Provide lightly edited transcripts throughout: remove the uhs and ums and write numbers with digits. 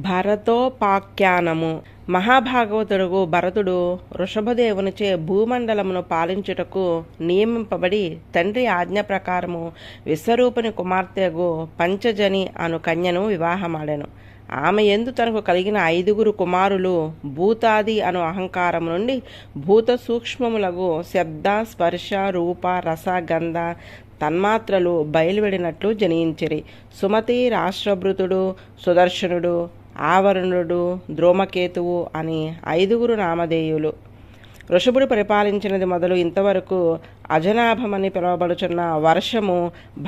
భరతోపాఖ్యానము. మహాభాగవతుడు భరతుడు వృషభదేవునిచే భూమండలమును పాలించుటకు నియమింపబడి తండ్రి ఆజ్ఞ ప్రకారము విశ్వరూపుని కుమార్తెగు పంచజని అను కన్యను వివాహమాడెను. ఆమె యందు తనకు కలిగిన 5 కుమారులు భూతాది అను అహంకారము నుండి భూత సూక్ష్మములగు శబ్ద స్పర్శ రూప రస గంధ తన్మాత్రలు బయలువెడినట్లు జనించిరి. సుమతి, రాష్ట్రభృతుడు, సుదర్శనుడు, ఆవరణుడు, ద్రోమకేతువు అని 5 నామధేయులు. వృషభుడు పరిపాలించినది మొదలు ఇంతవరకు అజనాభమని పిలువబడుచున్న వర్షము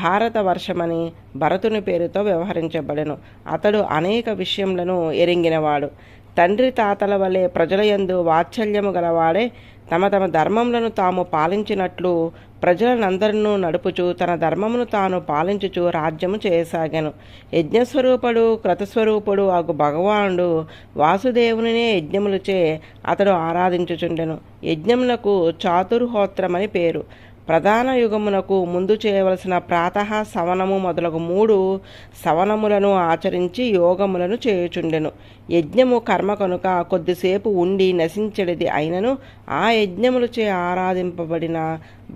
భారత వర్షమని భరతుని పేరుతో వ్యవహరించబడెను. అతడు అనేక విషయములను ఎరింగినవాడు. తండ్రి తాతల వలె ప్రజల యందు వాత్సల్యము గలవాడే తమ ధర్మములను తాము పాలించినట్లు ప్రజలనందరినూ నడుపుచు తన ధర్మమును తాను పాలించుచు రాజ్యము చేయసాగాను. యజ్ఞస్వరూపుడు క్రతస్వరూపుడు అగు భగవానుడు వాసుదేవునినే యజ్ఞములచే అతడు ఆరాధించుచుండెను. యజ్ఞములకు చాతుర్హోత్రమని పేరు. ప్రధాన యుగమునకు ముందు చేయవలసిన ప్రాతః సవనము మొదలగు 3 సవనములను ఆచరించి యోగములను చేయుచుండెను. యజ్ఞము కర్మ కనుక కొద్దిసేపు ఉండి నశించెడిది అయినను ఆ యజ్ఞములచే ఆరాధింపబడిన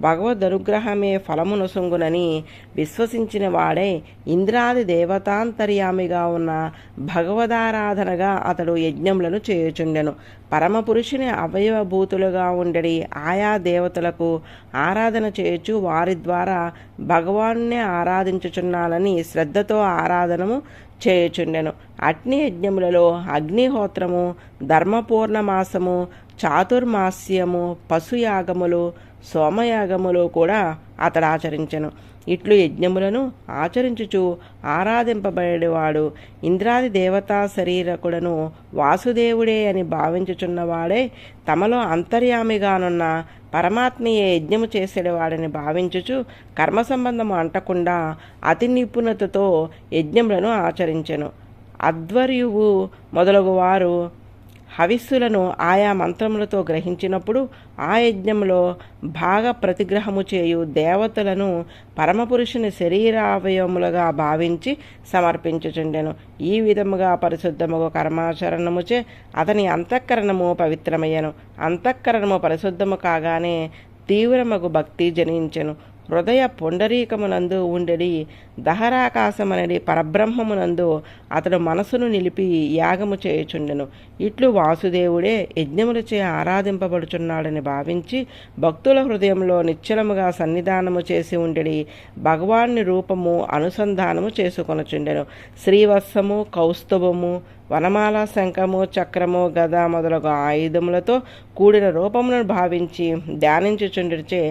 భగవదనుగ్రహమే ఫలమునొసంగునని విశ్వసించిన వాడే ఇంద్రాది దేవతాంతర్యామిగా ఉన్న భగవదారాధనగా అతడు యజ్ఞములను చేయుచుండెను. పరమపురుషుని అవయవభూతులుగా ఉండడి ఆయా దేవతలకు ఆరాధన చేయుచు వారి ద్వారా భగవాన్నే ఆరాధించుచున్నానని శ్రద్ధతో ఆరాధనము చేయుచుండెను. అగ్ని యజ్ఞములలో అగ్నిహోత్రము, ధర్మపూర్ణమాసము, చాతుర్మాస్యము, పశుయాగములు, సోమయాగములు కూడా అతడు ఆచరించెను. ఇట్లు యజ్ఞములను ఆచరించుచు ఆరాధింపబడేవాడు ఇంద్రాది దేవతా శరీరకుడను వాసుదేవుడే అని భావించుచున్నవాడే తమలో అంతర్యామిగానున్న పరమాత్మయే యజ్ఞము చేసేవాడని భావించుచు కర్మ సంబంధము అంటకుండా అతి నిపుణతతో యజ్ఞములను ఆచరించెను. అధ్వర్యువు మొదలగు వారు హవిస్సులను ఆయా మంత్రములతో గ్రహించినప్పుడు ఆ యజ్ఞంలో భాగ ప్రతిగ్రహము చేయు దేవతలను పరమపురుషుని శరీరావయములుగా భావించి సమర్పించుచుండెను. ఈ విధముగా పరిశుద్ధముగా కర్మాచరణముచే అతని అంతఃకరణము పవిత్రమయ్యను. అంతఃకరణము పరిశుద్ధము కాగానే తీవ్రమగు భక్తి జనించెను. హృదయ పుండరీకమునందు ఉండడి దహరాకాశమనడి పరబ్రహ్మమునందు అతడు మనసును నిలిపి యాగము చేయుచుండెను. ఇట్లు వాసుదేవుడే యజ్ఞములచే ఆరాధింపబడుచున్నాడని భావించి భక్తుల హృదయంలో నిశ్చలముగా సన్నిధానము చేసి ఉండడి భగవాన్ని రూపము అనుసంధానము చేసుకొనుచుండెను. శ్రీవత్సము, కౌస్తుభము, వనమాల, శంఖము, చక్రము, గద మొదలగు ఆయుధములతో కూడిన రూపములను భావించి ధ్యానించుచుండిచే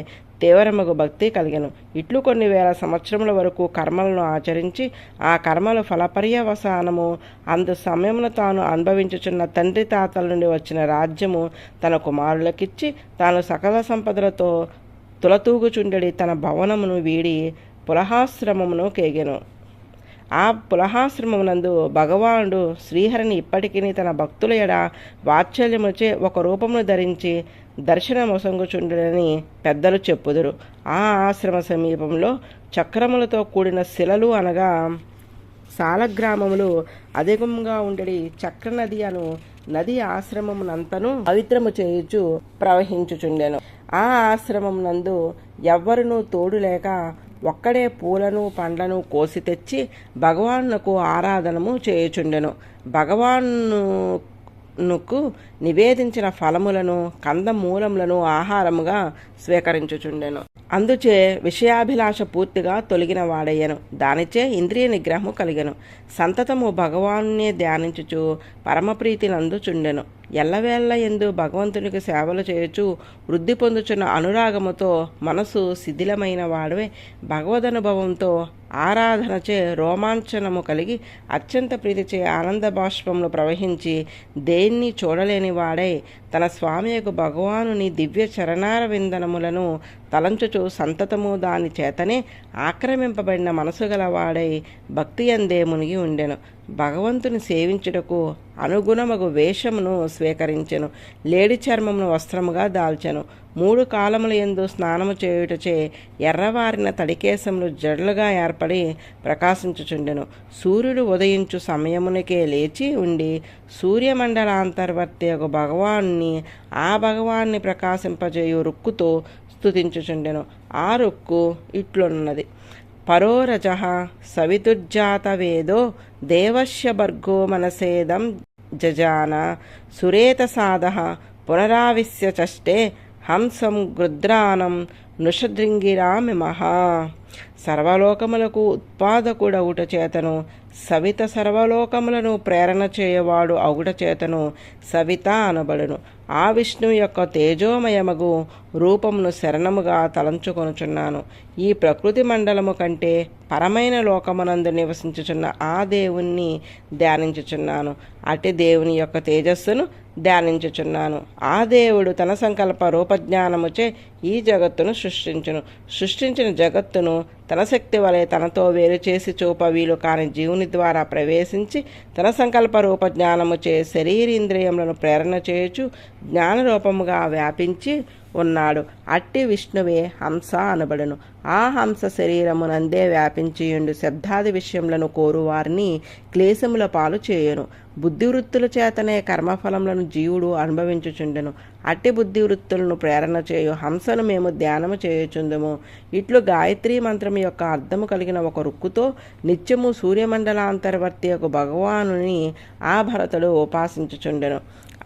తీవ్రమగు భక్తి కలిగెను. ఇట్లు కొన్ని వేల సంవత్సరముల వరకు కర్మలను ఆచరించి ఆ కర్మల ఫలపర్యవసానము అందు సమయమును తాను అనుభవించుచున్న తండ్రి తాతల నుండి వచ్చిన రాజ్యము తన కుమారులకిచ్చి తాను సకల సంపదలతో తులతూగుచుండడి తన భవనమును వీడి పులహాశ్రమమును కేగెను. ఆ పులహాశ్రమమునందు భగవానుడు శ్రీహరిని ఇప్పటికీ తన భక్తుల ఎడ వాత్సల్యముచే ఒక రూపమును ధరించి దర్శనమొసంగుచుండెనని పెద్దలు చెప్పుదురు. ఆ ఆశ్రమ సమీపంలో చక్రములతో కూడిన శిలలు అనగా సాలగ్రామములు అధికంగా ఉండడి చక్రనది అను నది ఆశ్రమమునంతను పవిత్రము చేయుచు ప్రవహించుచుండెను. ఆ ఆశ్రమమునందు ఎవ్వరునూ తోడు లేక ఒక్కడే పూలను పండ్లను కోసి తెచ్చి భగవానుకు ఆరాధనము చేయుచుండెను. భగవానుకు నివేదించిన ఫలములను కందమూలములను ఆహారముగా స్వీకరించుచుండెను. అందుచే విషయాభిలాష పూర్తిగా తొలగిన వాడయ్యను. దానిచే ఇంద్రియ నిగ్రహము కలిగెను. సంతతము భగవానునే ధ్యానించుచు పరమప్రీతి నందుచుండెను. ఎల్లవేళ్ల యందు భగవంతునికి సేవలు చేయుచు వృద్ధి పొందుచున్న అనురాగముతో మనసు శిథిలమైన వాడవే భగవదనుభవంతో ఆరాధనచే రోమాంచనము కలిగి అత్యంత ప్రీతిచే ఆనంద బాష్పములు ప్రవహించి దేన్ని చూడలేని వాడై తన స్వామియకు భగవానుని దివ్య చరణార విందనములను తలంచుచు సంతతము దాని చేతనే ఆక్రమింపబడిన మనసు గలవాడై భక్తి అందే మునిగి ఉండెను. భగవంతుని సేవించుటకు అనుగుణమగు వేషమును స్వీకరించెను. లేడి చర్మమును వస్త్రముగా దాల్చెను. 3 కాలముల యందు స్నానము చేయుటచే ఎర్రవారిన తడికేశములు జడలుగా ఏర్పడి ప్రకాశించుచుండెను. సూర్యుడు ఉదయించు సమయమునకే లేచి ఉండి సూర్యమండలాంతర్వర్తి భగవాన్ని ఆ భగవాన్ని ప్రకాశింపజేయు రుక్కుతో స్తుతించుచుండెను. ఆ రుక్కు ఇట్లున్నది: పరోరజ సవితుర్జాతవేదో దేవస్య భర్గో మనసేదం జజాన సురేతసాద పునరావిశ్య చష్టే హంసం గృద్రానం నృషదృంగిరామిమహ. సర్వలోకములకు ఉత్పాదకుడవుట చేతను సవిత సర్వలోకములను ప్రేరణ చేయవాడు అవుట చేతను సవిత అనబడును. ఆ విష్ణువు యొక్క తేజోమయమగు రూపమును శరణముగా తలంచుకొనుచున్నాను. ఈ ప్రకృతి మండలము కంటే పరమైన లోకమునందు నివసించుచున్న ఆ దేవుణ్ణి ధ్యానించుచున్నాను. అట్టి దేవుని యొక్క తేజస్సును ధ్యానించుచున్నాను. ఆ దేవుడు తన సంకల్ప రూపజ్ఞానముచే ఈ జగత్తును సృష్టించిన జగత్తును తన శక్తి వలె తనతో వేరు చేసి చూప వీలు కాని జీవుని ద్వారా ప్రవేశించి తన సంకల్ప రూపజ్ఞానముచే శరీరేంద్రియములను ప్రేరణ చేయుచు జ్ఞానరూపముగా వ్యాపించి ఉన్నాడు. అట్టి విష్ణువే హంస అనబడును. ఆ హంస శరీరమునందే వ్యాపించియుండు శబ్దాది విషయములను కోరువారిని క్లేశముల పాలు చేయును. బుద్ధివృత్తుల చేతనే కర్మఫలములను జీవుడు అనుభవించుచుండెను. అట్టి బుద్ధివృత్తులను ప్రేరణ చేయు హంసను మేము ధ్యానము చేయుచుందుము. ఇట్లు గాయత్రీ మంత్రము యొక్క అర్థము కలిగిన ఒక రుక్కుతో నిత్యము సూర్యమండలాంతర్వర్తి యొక్క భగవానుని ఆ భరతుడు ఉపాసించుచుండెను.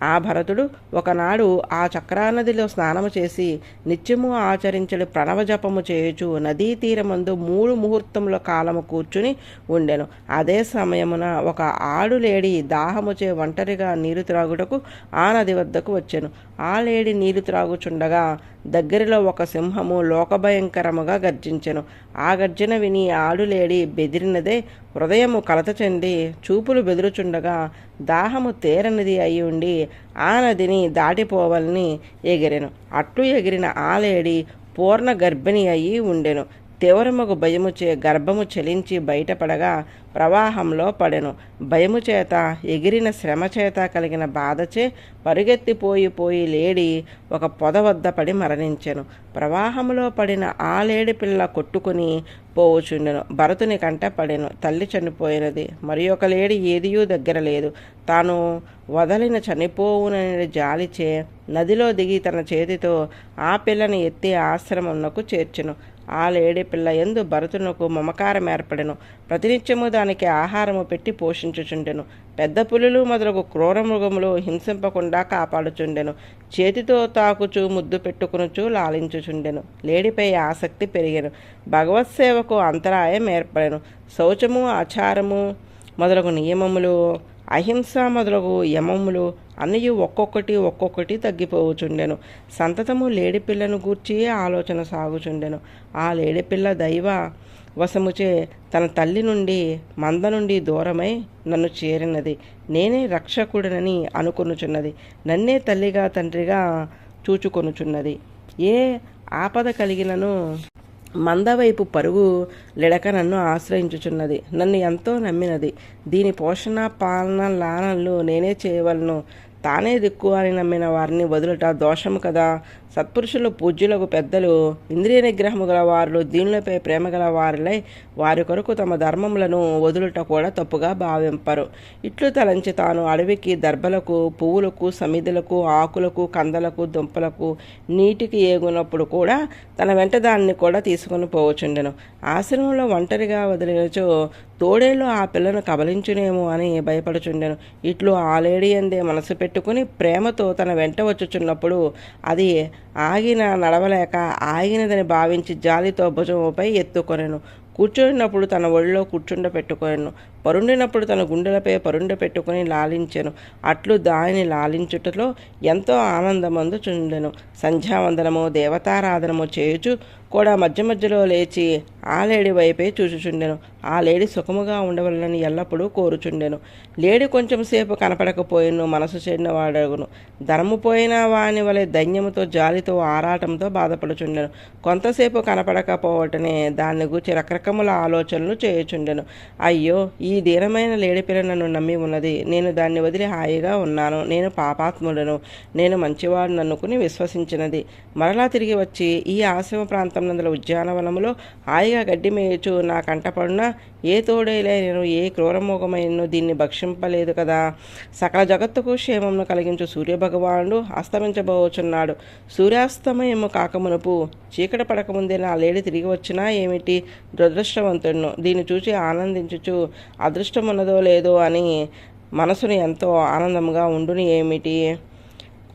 ఆ భరతుడు ఒకనాడు ఆ చక్రానదిలో స్నానము చేసి నిత్యము ఆచరించడు ప్రణవ జపము చేయుచు నదీ తీరమందు 3 ముహూర్తముల కాలము కూర్చుని ఉండెను. అదే సమయమున ఒక ఆడులేడి దాహముచే ఒంటరిగా నీరు త్రాగుటకు ఆ నది వద్దకు వచ్చెను. ఆ లేడి నీరు త్రాగుచుండగా దగ్గరలో ఒక సింహము లోకభయంకరముగా గర్జించెను. ఆ గర్జన విని ఆడులేడి బెదిరినదే హృదయము కలత చెంది చూపులు బెదురుచుండగా దాహము తేరనిది అయి ఉండి ఆ నదిని దాటిపోవాలని ఎగిరెను. అట్లు ఎగిరిన ఆ లేడి పూర్ణ గర్భిణి అయి ఉండెను. తీవ్రమగు భయముచే గర్భము చలించి బయటపడగా ప్రవాహంలో పడెను. భయము చేత ఎగిరిన శ్రమ చేత కలిగిన బాధచే పరుగెత్తిపోయి లేడి ఒక పొద వద్ద పడి మరణించెను. ప్రవాహంలో పడిన ఆ లేడి పిల్ల కొట్టుకుని పోవుచుండెను. భరతుని కంట పడెను. తల్లి చనిపోయినది. మరి ఒక లేడి ఏదియూ దగ్గర లేదు. తాను వదలిన చనిపోవునని జాలిచే నదిలో దిగి తన చేతితో ఆ పిల్లని ఎత్తి ఆశ్రమమునకు చేర్చెను. ఆ లేడి పిల్ల యందు భరతునకు మమకారం ఏర్పడెను. ప్రతినిత్యము దానికి ఆహారము పెట్టి పోషించుచుండెను. పెద్ద పులులు మొదలగు క్రూర మృగములు హింసింపకుండా కాపాడుచుండెను. చేతితో తాకుచు ముద్దు పెట్టుకునుచు లాలించుచుండెను. లేడిపై ఆసక్తి పెరిగెను. భగవత్ సేవకు అంతరాయం ఏర్పడెను. శౌచము ఆచారము మొదలగు నియమములు అహింస మొదలగు యమములు అన్నీ ఒక్కొక్కటి తగ్గిపోవచుండెను. సంతతము లేడిపిల్లను గూర్చి ఆలోచన సాగుచుండెను. ఆ లేడిపిల్ల దైవ వశముచే తన తల్లి నుండి మంద నుండి దూరమై నన్ను చేరినది. నేనే రక్షకుడనని అనుకొనుచున్నది. నన్నే తల్లిగా తండ్రిగా చూచుకొనుచున్నది. ఏ ఆపద కలిగినను మందవైపు పరుగు లెడక నన్ను ఆశ్రయించుచున్నది. నన్ను ఎంతో నమ్మినది. దీని పోషణ పాలన లాలనలు నేనే చేయవలను. తానే దిక్కు అని నమ్మిన వారిని వదులుట దోషము కదా. సత్పురుషులు పూజ్యులకు పెద్దలు ఇంద్రియ నిగ్రహము గల వారు దీనులపై ప్రేమ గల వారిలై వారి కొరకు తమ ధర్మములను వదులుట కూడా తప్పుగా భావింపరు. ఇట్లు తలంచి తాను అడవికి దర్భలకు పువ్వులకు సమిధులకు ఆకులకు కందలకు దుంపలకు నీటికి ఏగునప్పుడు కూడా తన వెంట దాన్ని కూడా తీసుకుని పోవచుండెను. ఆశ్రమంలో ఒంటరిగా వదిలినచో తోడేళ్ళు ఆ పిల్లను కబలించునేమో అని భయపడుచుండెను. ఇట్లు ఆ లేడీ అందే మనసు పెట్టుకుని ప్రేమతో తన వెంట వచ్చుచున్నప్పుడు అది నడవలేక ఆగినదని భావించి జాలితో భుజముపై ఎత్తుకొనెను. కూర్చున్నప్పుడు తన ఒళ్ళో కూర్చుండ పెట్టుకొనెను. పరుండినప్పుడు తన గుండెలపై పరుండ పెట్టుకుని లాలించెను. అట్లు దానిని లాలించుటలో ఎంతో ఆనందమందుచుండెను. సంధ్యావందనము దేవతారాధనము చేయుచు కూడా మధ్య మధ్యలో లేచి ఆ లేడి వైపే చూచుచుండెను. ఆ లేడి సుఖముగా ఉండవలనని ఎల్లప్పుడూ కోరుచుండెను. లేడి కొంచెం సేపు కనపడకపోయిను మనసు చెడినవాడగును. ధనము పోయిన వాని వలె దైన్యముతో జాలితో ఆరాటంతో బాధపడుచుండెను. కొంతసేపు కనపడకపోవటనే దాన్ని గూర్చి రకరకముల ఆలోచనలు చేయుచుండెను. అయ్యో, ఈ దీనమైన లేడి పిల్ల నన్ను నమ్మి ఉన్నది. నేను దాన్ని వదిలి హాయిగా ఉన్నాను. నేను పాపాత్ముడను. నేను మంచివాడిని అనుకుని విశ్వసించినది. మరలా తిరిగి వచ్చి ఈ ఆశ్రమ ప్రాంతం నందుల ఉద్యానవనములో హాయిగా గడ్డి మేయచు నా కంటపడిన ఏ తోడేలే నేను ఏ క్రూరమోగమైనను దీన్ని భక్షింపలేదు కదా. సకల జగత్తుకు క్షేమమును కలిగించు సూర్యభగవానుడు అస్తమించబోచున్నాడు. సూర్యాస్తమయము కాకమునుపు చీకటి పడకముందే నా లేడి తిరిగి వచ్చినా ఏమిటి? దురదృష్టవంతుడును. దీన్ని చూసి ఆనందించుచు అదృష్టమున్నదో లేదో అని మనసును ఎంతో ఆనందంగా ఉండుని ఏమిటి?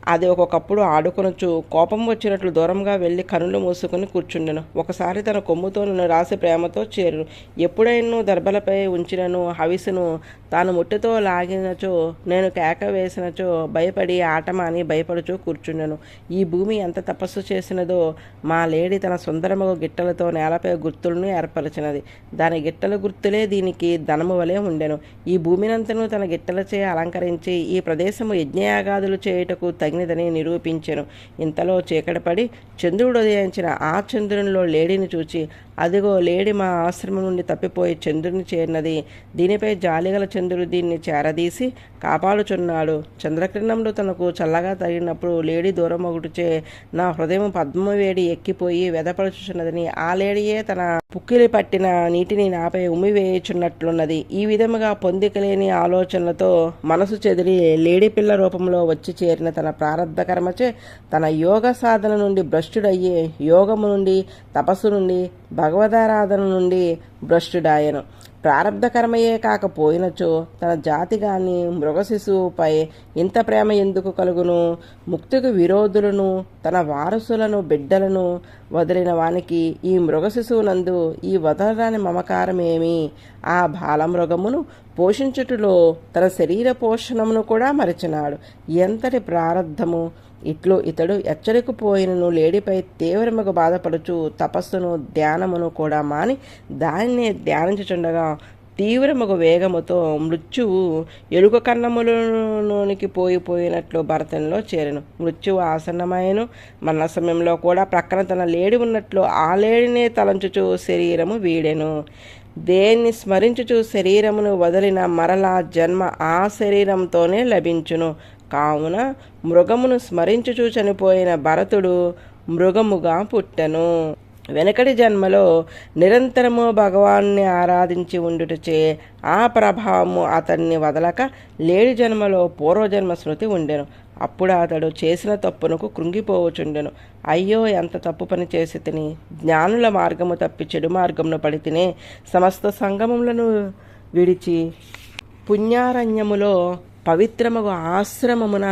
అది ఒక్కొక్కప్పుడు ఆడుకొనొచ్చు కోపం వచ్చినట్లు దూరంగా వెళ్ళి కనులు మూసుకుని కూర్చుండెను. ఒకసారి తన కొమ్ముతో నన్ను రాసి ప్రేమతో చేరును. ఎప్పుడైనా దర్భలపై ఉంచినను హవిసును తాను ముట్టెతో లాగినచో నేను కేక వేసినచో భయపడి ఆటమాని భయపడుచూ కూర్చుండెను. ఈ భూమి ఎంత తపస్సు చేసినదో మా లేడి తన సుందరమగు గిట్టలతో నేలపై గుర్తులను ఏర్పరిచినది. దాని గిట్టల గుర్తులే దీనికి ధనము వలె ఉండెను. ఈ భూమినంతను తన గిట్టలచే అలంకరించి ఈ ప్రదేశము యజ్ఞయాగాదులు చేయుటకు తగినదని నిరూపించెను. ఇంతలో చీకటిపడి చంద్రుడు ఉదయించిన ఆ చంద్రునిలో లేడిని చూచి, అదిగో లేడి మా ఆశ్రమం నుండి తప్పిపోయి చంద్రుని చేరినది. దీనిపై జాలిగల చంద్రుడు దీన్ని చేరదీసి కాపాడుచున్నాడు. చంద్రకిరణంలో తనకు చల్లగా తగిలినప్పుడు లేడి దూరమొగుటుచే నా హృదయం పద్మ వేడి ఎక్కిపోయి వెదపడుచున్నదని ఆ లేడియే తన పుక్కిలి పట్టిన నీటిని నాపై ఉమ్మివేయుచున్నట్లున్నది. ఈ విధముగా పొందికలేని ఆలోచనలతో మనసు చెదిరి లేడి పిల్ల రూపంలో వచ్చి చేరిన తన ప్రారబ్ధ కర్మచే తన యోగ సాధన నుండి భ్రష్టుడయ్యే యోగము నుండి తపస్సు నుండి భగవదారాధన నుండి భ్రష్టుడాయను. ప్రారబ్ధ కర్మయే కాకపోయినచో తన జాతి గాని మృగ శిశువుపై ఇంత ప్రేమ ఎందుకు కలుగును? ముక్తికి విరోధులను తన వారసులను బిడ్డలను వదిలిన వానికి ఈ మృగ శిశువునందు ఈ వదలరాని మమకారమేమి? ఆ బాలమృగమును పోషించుటలో తన శరీర పోషణమును కూడా మరచినాడు. ఎంతటి ప్రారబ్ధము! ఇట్లు ఇతడు ఎచ్చరికపోయినను లేడిపై తీవ్రముగా బాధపడుచు తపస్సును ధ్యానమును కూడా మాని దానిని ధ్యానించుచుండగా తీవ్రముగు వేగముతో మృత్యువు ఎలుక కన్నములలోనికి పోయినట్లు భరతంలో చేరెను. మృత్యువు ఆసన్నమాయను. మరణ సమయంలో కూడా ప్రక్కన తన లేడి ఉన్నట్లు ఆ లేడినే తలంచుచు శరీరము వీడెను. దేన్ని స్మరించుచు శరీరమును వదిలిన మరలా జన్మ ఆ శరీరంతోనే లభించును. కావున మృగమును స్మరించుచూ చనిపోయిన భరతుడు మృగముగా పుట్టెను. వెనకటి జన్మలో నిరంతరము భగవాన్ని ఆరాధించి ఉండుటచే ఆ ప్రభావము అతన్ని వదలక లేడి జన్మలో పూర్వజన్మ స్మృతి ఉండెను. అప్పుడు అతడు చేసిన తప్పునకు కృంగిపోవచుండెను. అయ్యో, ఎంత తప్పు పని చేసి తిని జ్ఞానుల మార్గము తప్పి చెడు మార్గమును పడి తినే సమస్త సంగమములను విడిచి పుణ్యారణ్యములో పవిత్రమగు ఆశ్రమమున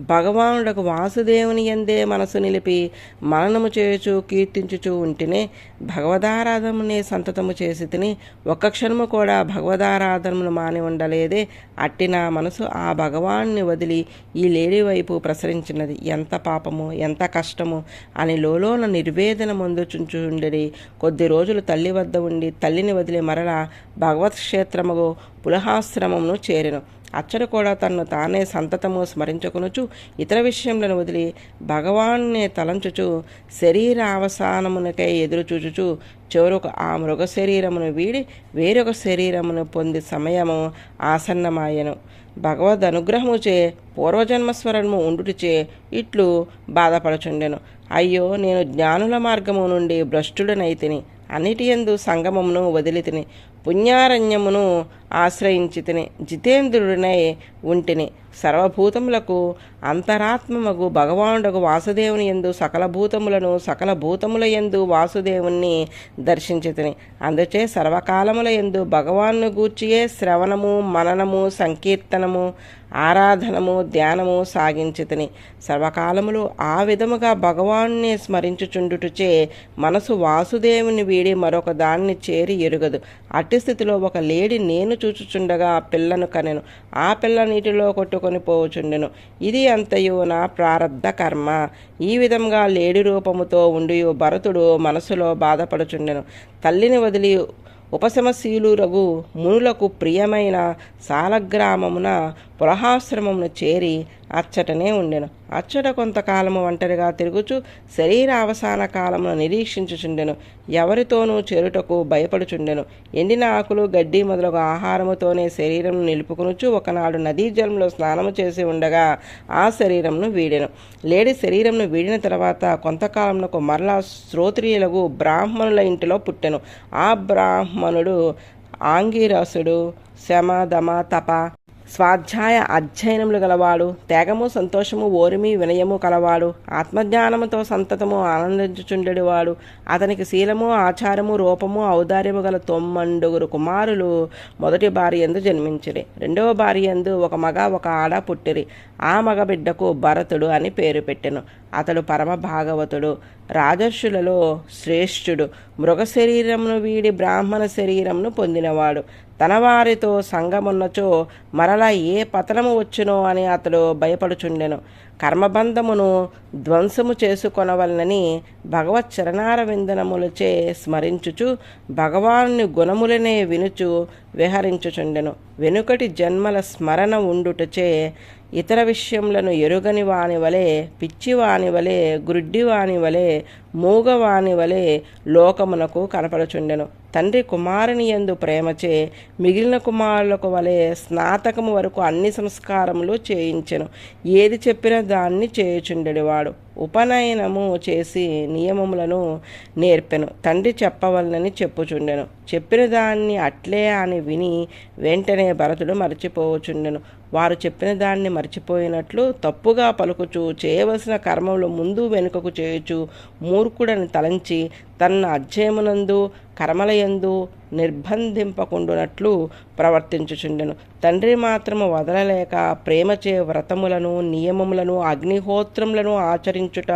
భగవానుడకు వాసుదేవుని యందే మనసు నిలిపి మననము చేయుచు కీర్తించుచూ ఉంటేనే భగవదారాధనమునే సంతతము చేసి తిని ఒక్క క్షణము కూడా భగవదారాధనమును మాని ఉండలేదే. అట్టి నా మనసు ఆ భగవాన్ని వదిలి ఈ లేడి వైపు ప్రసరించినది. ఎంత పాపము, ఎంత కష్టము అని లోలోన నిర్వేదన ముందుచుంచుండెడి. కొద్ది రోజులు తల్లి వద్ద ఉండి తల్లిని వదిలి మరలా భగవత్ క్షేత్రముగు పులహాశ్రమమును చేరెను. అచ్చట కూడా తన్ను తానే సంతతము స్మరించుకొనుచు ఇతర విషయములను వదిలి భగవాన్నే తలంచుచు శరీర అవసానమునకై ఎదురుచూచుచు చివరకు ఆ మృగ శరీరమును వీడి వేరొక శరీరమును పొంది సమయము ఆసన్నమాయెను. భగవద్ అనుగ్రహముచే పూర్వజన్మస్వరము ఉండుటిచే ఇట్లు బాధపడుచుండెను. అయ్యో, నేను జ్ఞానుల మార్గము నుండి భ్రష్టుడనైతిని. అన్నిటియందు సంగమమును వదిలితిని. పుణ్యారణ్యమును ఆశ్రయించి తిని జితేంద్రుడినై ఉంటిని. సర్వభూతములకు అంతరాత్మమగు భగవానుడకు వాసుదేవుని యందు సకల భూతములను సకల భూతముల యందు వాసుదేవుణ్ణి దర్శించి తిని. అందుచే సర్వకాలముల యందు భగవాన్ను గూర్చియే శ్రవణము, మననము, సంకీర్తనము, ఆరాధనము, ధ్యానము సాగించి తిని. సర్వకాలములు ఆ విధముగా భగవాన్నే స్మరించుచుండుటచే మనసు వాసుదేవుని వీడి మరొక దాన్ని చేరి ఎరుగదు. అట్టి స్థితిలో ఒక లేడి నేను చూచుచుండగా పిల్లను కనెను. ఆ పిల్ల నీటిలో కొట్టుకొని పోవుచుండెను. ఇది అంతయు నా ప్రారబ్ధ కర్మ. ఈ విధంగా లేడి రూపముతో ఉండి భరతుడు మనసులో బాధపడుచుండెను. తల్లిని వదిలి ఉపశమశీలురగు మునులకు ప్రియమైన సాలగ్రామమున పులహాశ్రమమును చేరి అచ్చటనే ఉండెను. అచ్చట కొంతకాలము ఒంటరిగా తిరుగుచు శరీర అవసాన కాలమును నిరీక్షించుచుండెను. ఎవరితోనూ చేరుటకు భయపడుచుండెను. ఎండిన ఆకులు గడ్డి మొదలగు ఆహారముతోనే శరీరమును నిలుపుకొనుచు ఒకనాడు నదీ జలంలో స్నానము చేసి ఉండగా ఆ శరీరమును వీడెను. లేడి శరీరమును వీడిన తర్వాత కొంతకాలమునకు మరలా శ్రోత్రియులకు బ్రాహ్మణుల ఇంటిలో పుట్టెను. ఆ బ్రాహ్మణుడు ఆంగిరసుడు, శమ దమ తప స్వాధ్యాయ అధ్యయనములు గలవాడు, త్యాగము సంతోషము ఓరిమి వినయము కలవాడు, ఆత్మజ్ఞానముతో సంతతము ఆనందించుచుండెడివాడు. అతనికి శీలము ఆచారము రూపము ఔదార్యము గల 9 కుమారులు మొదటి భార్య యందు జన్మించిరి. రెండవ భార్య యందు ఒక మగ ఒక ఆడ పుట్టిరి. ఆ మగ బిడ్డకు భరతుడు అని పేరు పెట్టెను. అతడు పరమ భాగవతుడు, రాజర్షులలో శ్రేష్ఠుడు, మృగ శరీరమును వీడి బ్రాహ్మణ శరీరమును పొందినవాడు. తన వారితో సంగమున్నచో మరలా ఏ పతనము వచ్చునో అని అతడు భయపడుచుండెను. కర్మబంధమును ధ్వంసము చేసుకొనవలనని భగవత్ చరణారవిందనములచే స్మరించుచు భగవాను గుణములనే వినుచు విహరించుచుండెను. వెనుకటి జన్మల స్మరణ ఉండుటచే ఇతర విషయములను ఎరుగని వాని వలె, పిచ్చివాని వలె, గుడ్డివాని వలె, మూగవాని వలె లోకమునకు కనపడుచుండెను. తండ్రి కుమారుని యందు ప్రేమచే మిగిలిన కుమారులకు వలె స్నాతకము వరకు అన్ని సంస్కారములు చేయించెను. ఏది చెప్పినా దాన్ని చేయుచుండెడివాడు. ఉపనయనము చేసి నియమములను నేర్పెను. తండ్రి చెప్పవలనని చెప్పుచుండెను. చెప్పిన దాన్ని అట్లే అని విని వెంటనే భరతుడు మరచిపోవచుండెను. వారు చెప్పిన దాన్ని మర్చిపోయినట్లు తప్పుగా పలుకుచు చేయవలసిన కర్మములు ముందు వెనుకకు చేయుచు మూర్ఖుడని తలంచి తన అధ్యయమునందు కర్మలయందు నిర్బంధింపకుండునట్లు ప్రవర్తించుచుండెను. తండ్రి మాత్రము వదలలేక ప్రేమచే వ్రతములను నియమములను అగ్నిహోత్రములను ఆచరించుట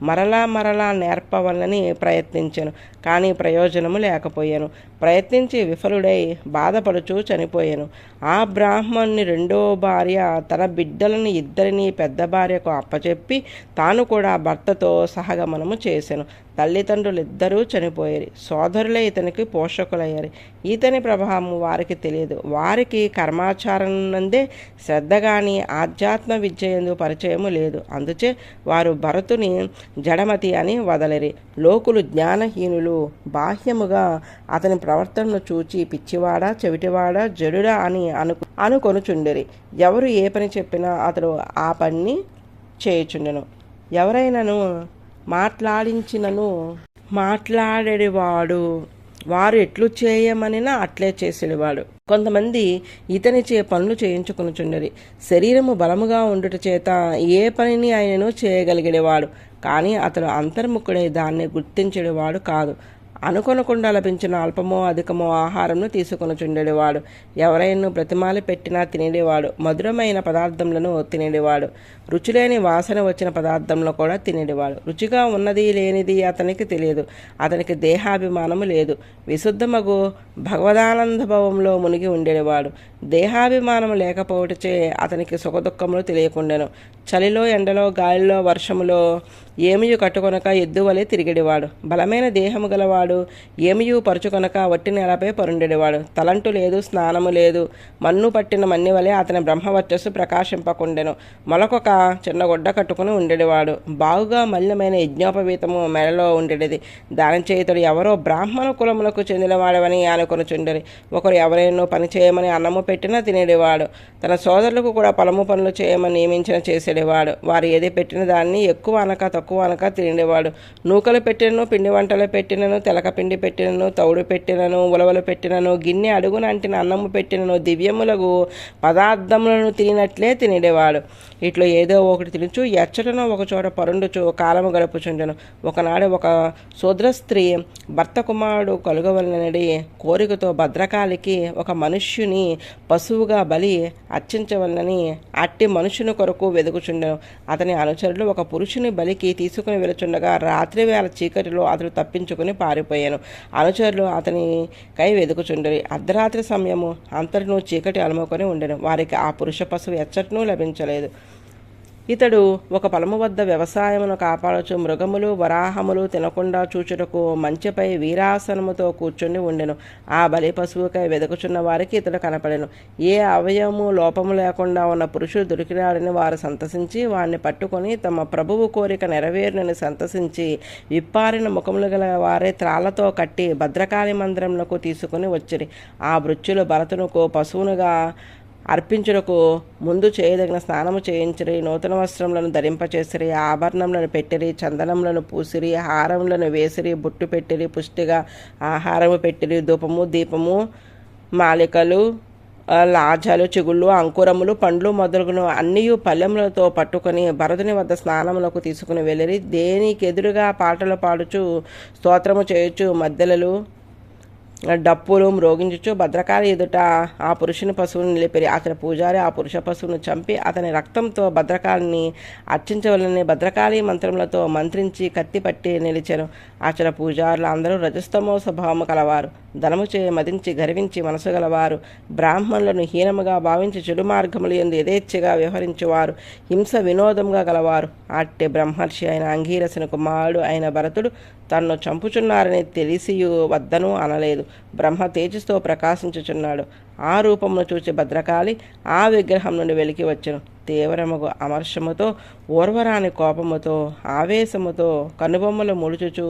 మరలా నేర్పవలనని ప్రయత్నించెను. కానీ ప్రయోజనము లేకపోయాను. ప్రయత్నించి విఫలుడై బాధపడుచు చనిపోయాను. ఆ బ్రాహ్మణుని రెండో భార్య తన బిడ్డలను ఇద్దరిని పెద్ద భార్యకు అప్పచెప్పి తాను కూడా భర్తతో సహగమనము చేసెను. తల్లిదండ్రులిద్దరూ చనిపోయారు. సోదరులే ఇతనికి పోషకులయ్యారు. ఇతని ప్రభావం వారికి తెలియదు. వారికి కర్మాచారం నందే శ్రద్ధ గాని ఆధ్యాత్మ విద్య యందు పరిచయము లేదు. అందుచే వారు భరతుని జడమతి అని వదలిరి. లోకులు జ్ఞానహీనులు బాహ్యముగా అతని ప్రవర్తనను చూచి పిచ్చివాడా చెవిటివాడా జడుడా అని అనుకొనుచుండిరి. ఎవరు ఏ పని చెప్పినా అతడు ఆ పని చేయుచుండెను. ఎవరైనాను మాట్లాడేవాడు వారు ఎట్లు చేయమనినా అట్లే చేసేవాడు. కొంతమంది ఇతనిచే పనులు చేయించుకొనుచుండరి. శరీరము బలముగా ఉండుట చేత ఏ పనిని ఆయనను చేయగలిగేవాడు. కానీ అతడు అంతర్ముఖుడై దాన్ని గుర్తించేవాడు కాదు. అనుకొనకుండా లభించిన అల్పమో అధికమో ఆహారంను తీసుకొనుచుండేవాడు. ఎవరైనా బ్రతిమాలి పెట్టినా తినేవాడు. మధురమైన పదార్థములను తినేవాడు. రుచిలేని వాసన వచ్చిన పదార్థంలో కూడా తినేవాడు. రుచిగా ఉన్నది లేనిది అతనికి తెలియదు. అతనికి దేహాభిమానము లేదు. విశుద్ధమగు భగవదానంద భావంలో మునిగి ఉండేవాడు. దేహాభిమానము లేకపోవటచే అతనికి సుఖదుఖములు తెలియకుండెను. చలిలో ఎండలో గాలిలో వర్షములో ఏమియు కట్టుకొనక ఎద్దువలే తిరిగేవాడు. బలమైన దేహము గలవాడు ఏమియు పరుచుకొనక వట్టి నేలపై పరుండేవాడు. తలంటు లేదు, స్నానము లేదు. మన్ను పట్టిన మన్ని వలె అతని బ్రహ్మవర్చస్సు ప్రకాశింపకుండెను. మొలకొక చిన్న గుడ్డ కట్టుకుని ఉండేవాడు. బాగుగా మలినమైన యజ్ఞోపవీతము మెడలో ఉండేది. దాని చేతుడు ఎవరో బ్రాహ్మణ కులములకు చెందినవాడవని అనుకొనుచుండెరి. ఒకరు ఎవరైనా పని చేయమని అన్నము పెట్టినా తినేవాడు. తన సోదరులకు కూడా పొలము పనులు చేయమని నియమించిన చేసేవాడు. వారు ఏది పెట్టిన దాన్ని ఎక్కువ అనక తక్కువ అనక తినేవాడు. నూకలు పెట్టినను, పిండి వంటలు పెట్టినను, తెలక పిండి పెట్టినను, తౌడు పెట్టినను, ఉలవలు పెట్టినను, గిన్నె అడుగున అంటిన అన్నము పెట్టినను, దివ్యములకు పదార్థములను తినట్లే తినేవాడు. ఇట్లా ఏదో ఒకటి తినుచు ఎచ్చటనో ఒకచోట పరుండుచు కాలము గడుపుచుండెను. ఒకనాడు ఒక శూద్ర స్త్రీ భర్త కుమారుడు కలుగవలనడి కోరికతో భద్రకాళికి ఒక మనుష్యుని పశువుగా బలి అర్చించవలనని అట్టి మనుషుని కొరకు వెదుకుచుండెను. అతని అనుచరులు ఒక పురుషుని బలికి తీసుకుని వెళుచుండగా రాత్రి వేళ చీకటిలో అతడు తప్పించుకుని పారిపోయాడు. పారిపోయాను. అనుచరులు అతని కై వెదుకుచుండరి. అర్ధరాత్రి సమయము అంతటను చీకటి అలుముకొని ఉండెను. వారికి ఆ పురుష పశువు ఎచ్చటనూ లభించలేదు. ఇతడు ఒక పొలము వద్ద వ్యవసాయమును కాపాడుచు మృగములు వరాహములు తినకుండా చూచుటకు మంచెపై వీరాసనముతో కూర్చుని ఉండెను. ఆ బలి పశువుకై వెదుకుచున్న వారికి ఇతడు కనపడెను. ఏ అవయవము లోపము లేకుండా ఉన్న పురుషుడు దొరికినాడని వారు సంతసించి వారిని పట్టుకొని తమ ప్రభువు కోరిక నెరవేరునని సంతసించి విప్పారిన ముఖములు గల వారే త్రాళ్లతో కట్టి భద్రకాళి మందిరములకు తీసుకుని వచ్చిరి. ఆ భృత్యులు భరతునకు పశువునుగా అర్పించుటకు ముందు చేయదగిన స్నానము చేయించిరి. నూతన వస్త్రములను ధరింపచేసిరి. ఆభరణములను పెట్టిరి. చందనములను పూసిరి. హారములను వేసిరి. బుట్టు పెట్టిరి. పుష్టిగా ఆహారము పెట్టిరి. ధూపము దీపము మాలికలు లాజాలు చిగుళ్ళు అంకురములు పండ్లు మొదలుగును అన్నీ పల్లెములతో పట్టుకొని భరతుని వద్ద స్నానములకు తీసుకుని వెళ్ళిరి. దేనికి ఎదురుగా పాటలు పాడుచు స్తోత్రము చేయొచ్చు మద్దెలలు డప్పులు మ్రోగించుచు భద్రకాళి ఎదుట ఆ పురుషుని పశువును నిలిపిరి. అతని పూజారి ఆ పురుష పశువును చంపి అతని రక్తంతో భద్రకాళిని అర్చించవలని భద్రకాళి మంత్రములతో మంత్రించి కత్తి పట్టి నిలిచెను. అతని పూజారులు అందరూ రజస్తమో స్వభావము కలవారు, ధనము చే మదించి గర్వించి మనసు గలవారు, బ్రాహ్మణులను హీనముగా భావించి చెడు మార్గములు యందు యథేచ్ఛగా వ్యవహరించువారు, హింస వినోదముగా గలవారు. అట్టి బ్రహ్మర్షి అయిన అంగీరసుని కుమారుడు అయిన భరతుడు తన్ను చంపుచున్నారని తెలిసియు వద్దను అనలేదు. బ్రహ్మ తేజస్తో ప్రకాశించుచున్నాడు. ఆ రూపమును చూచి భద్రకాళి ఆ విగ్రహం నుండి వెలికి వచ్చెను. తీవ్రముగు అమర్షముతో ఓర్వరాని కోపముతో ఆవేశముతో కనుబొమ్మలు ముడుచుచు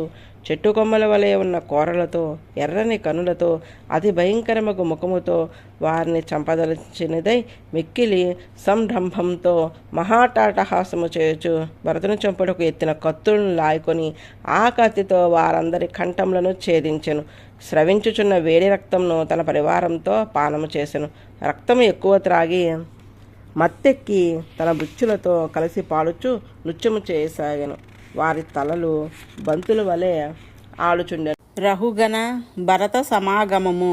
చెట్టు కొమ్మల వలె ఉన్న కోరలతో ఎర్రని కనులతో అతి భయంకరముగు ముఖముతో వారిని చంపదలిచినదై మిక్కిలి సంరంభంతో మహాటాటహాసము చేయుచు భరతుని చంపుటకు ఎత్తిన కత్తులను లాయుకొని ఆ కత్తితో వారందరి కంఠములను ఛేదించెను. స్రవించుచున్న వేడి రక్తంను తన పరివారంతో పానము చేసెను. రక్తము ఎక్కువ త్రాగి మత్తెక్కి తన బుచ్చులతో కలిసి పాడుచు నృత్యము చేయసాగాను. వారి తలలు బంతుల వలె ఆడుచుండెను. రహుగణ భరత సమాగమము.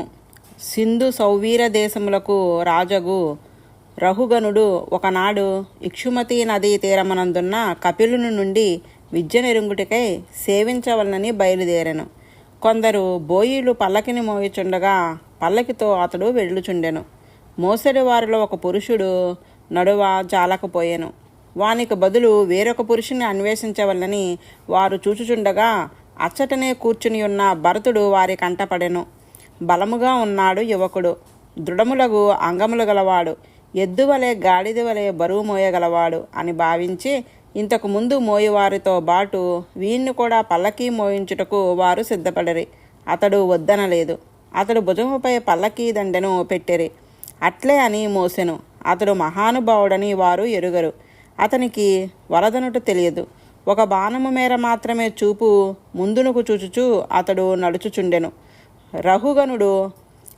సింధు సౌవీర దేశములకు రాజగు రహుగణుడు ఒకనాడు ఇక్షుమతి నదీ తీరమనందున్న కపిలుని నుండి విద్య నెరుంగుటికై సేవించవలనని బయలుదేరెను. కొందరు బోయిలు పల్లకిని మోయుచుండగా పల్లకితో అతడు వెళ్ళుచుండెను. మోసడి వారిలో ఒక పురుషుడు నడువ జాలకపోయెను. వానికి బదులు వేరొక పురుషుని అన్వేషించవలనని వారు చూచుచుండగా అచ్చటనే కూర్చుని ఉన్న భరతుడు వారి కంటపడెను. బలముగా ఉన్నాడు యువకుడు, దృఢములగు అంగములు గలవాడు, ఎద్దువలే గాడిద వలె బరువు మోయగలవాడు అని భావించి ఇంతకు ముందు మోయివారితో బాటు వీణ్ణి కూడా పల్లకీ మోయించుటకు వారు సిద్ధపడరి. అతడు వద్దనలేదు. అతడు భుజముపై పల్లకీ దండెను పెట్టిరి. అట్లే అని మోసెను. అతడు మహానుభావుడని వారు ఎరుగరు. అతనికి వరదనుట తెలియదు. ఒక బాణము మేర మాత్రమే చూపు ముందునకు చూచుచూ అతడు నడుచుచుండెను. రహుగణుడు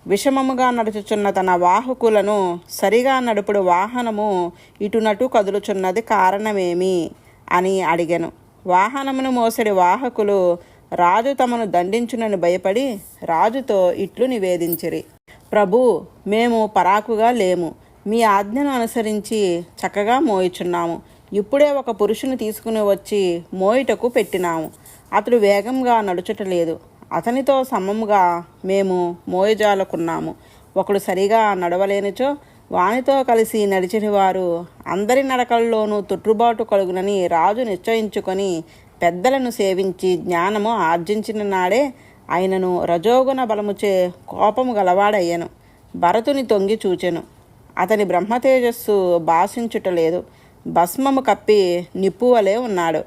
విషమముగా నడుచుచున్న తన వాహకులను సరిగా నడుపుడు వాహనము ఇటునటు కదులుచున్నది కారణమేమి అని అడిగెను. వాహనమును మోసడి వాహకులు రాజు తమను దండించునని భయపడి రాజుతో ఇట్లు నివేదించిరి. ప్రభు, మేము పరాకుగా లేము. మీ ఆజ్ఞను అనుసరించి చక్కగా మోయిచున్నాము. ఇప్పుడే ఒక పురుషుని తీసుకుని వచ్చి మోయిటకు పెట్టినాము. అతడు వేగంగా నడుచుటలేదు. అతనితో సమముగా మేము మోయజాలకున్నాము. ఒకడు సరిగా నడవలేనిచో వానితో కలిసి నడిచిన వారు అందరి నడకల్లోనూ తొట్టుబాటు కలుగునని రాజు నిశ్చయించుకొని పెద్దలను సేవించి జ్ఞానము ఆర్జించిన నాడే ఆయనను రజోగుణ బలముచే కోపము గలవాడయ్యను. భరతుని తొంగి చూచెను. అతని బ్రహ్మతేజస్సు భాషించుటలేదు. భస్మము కప్పి నిప్పువలే ఉన్నాడు.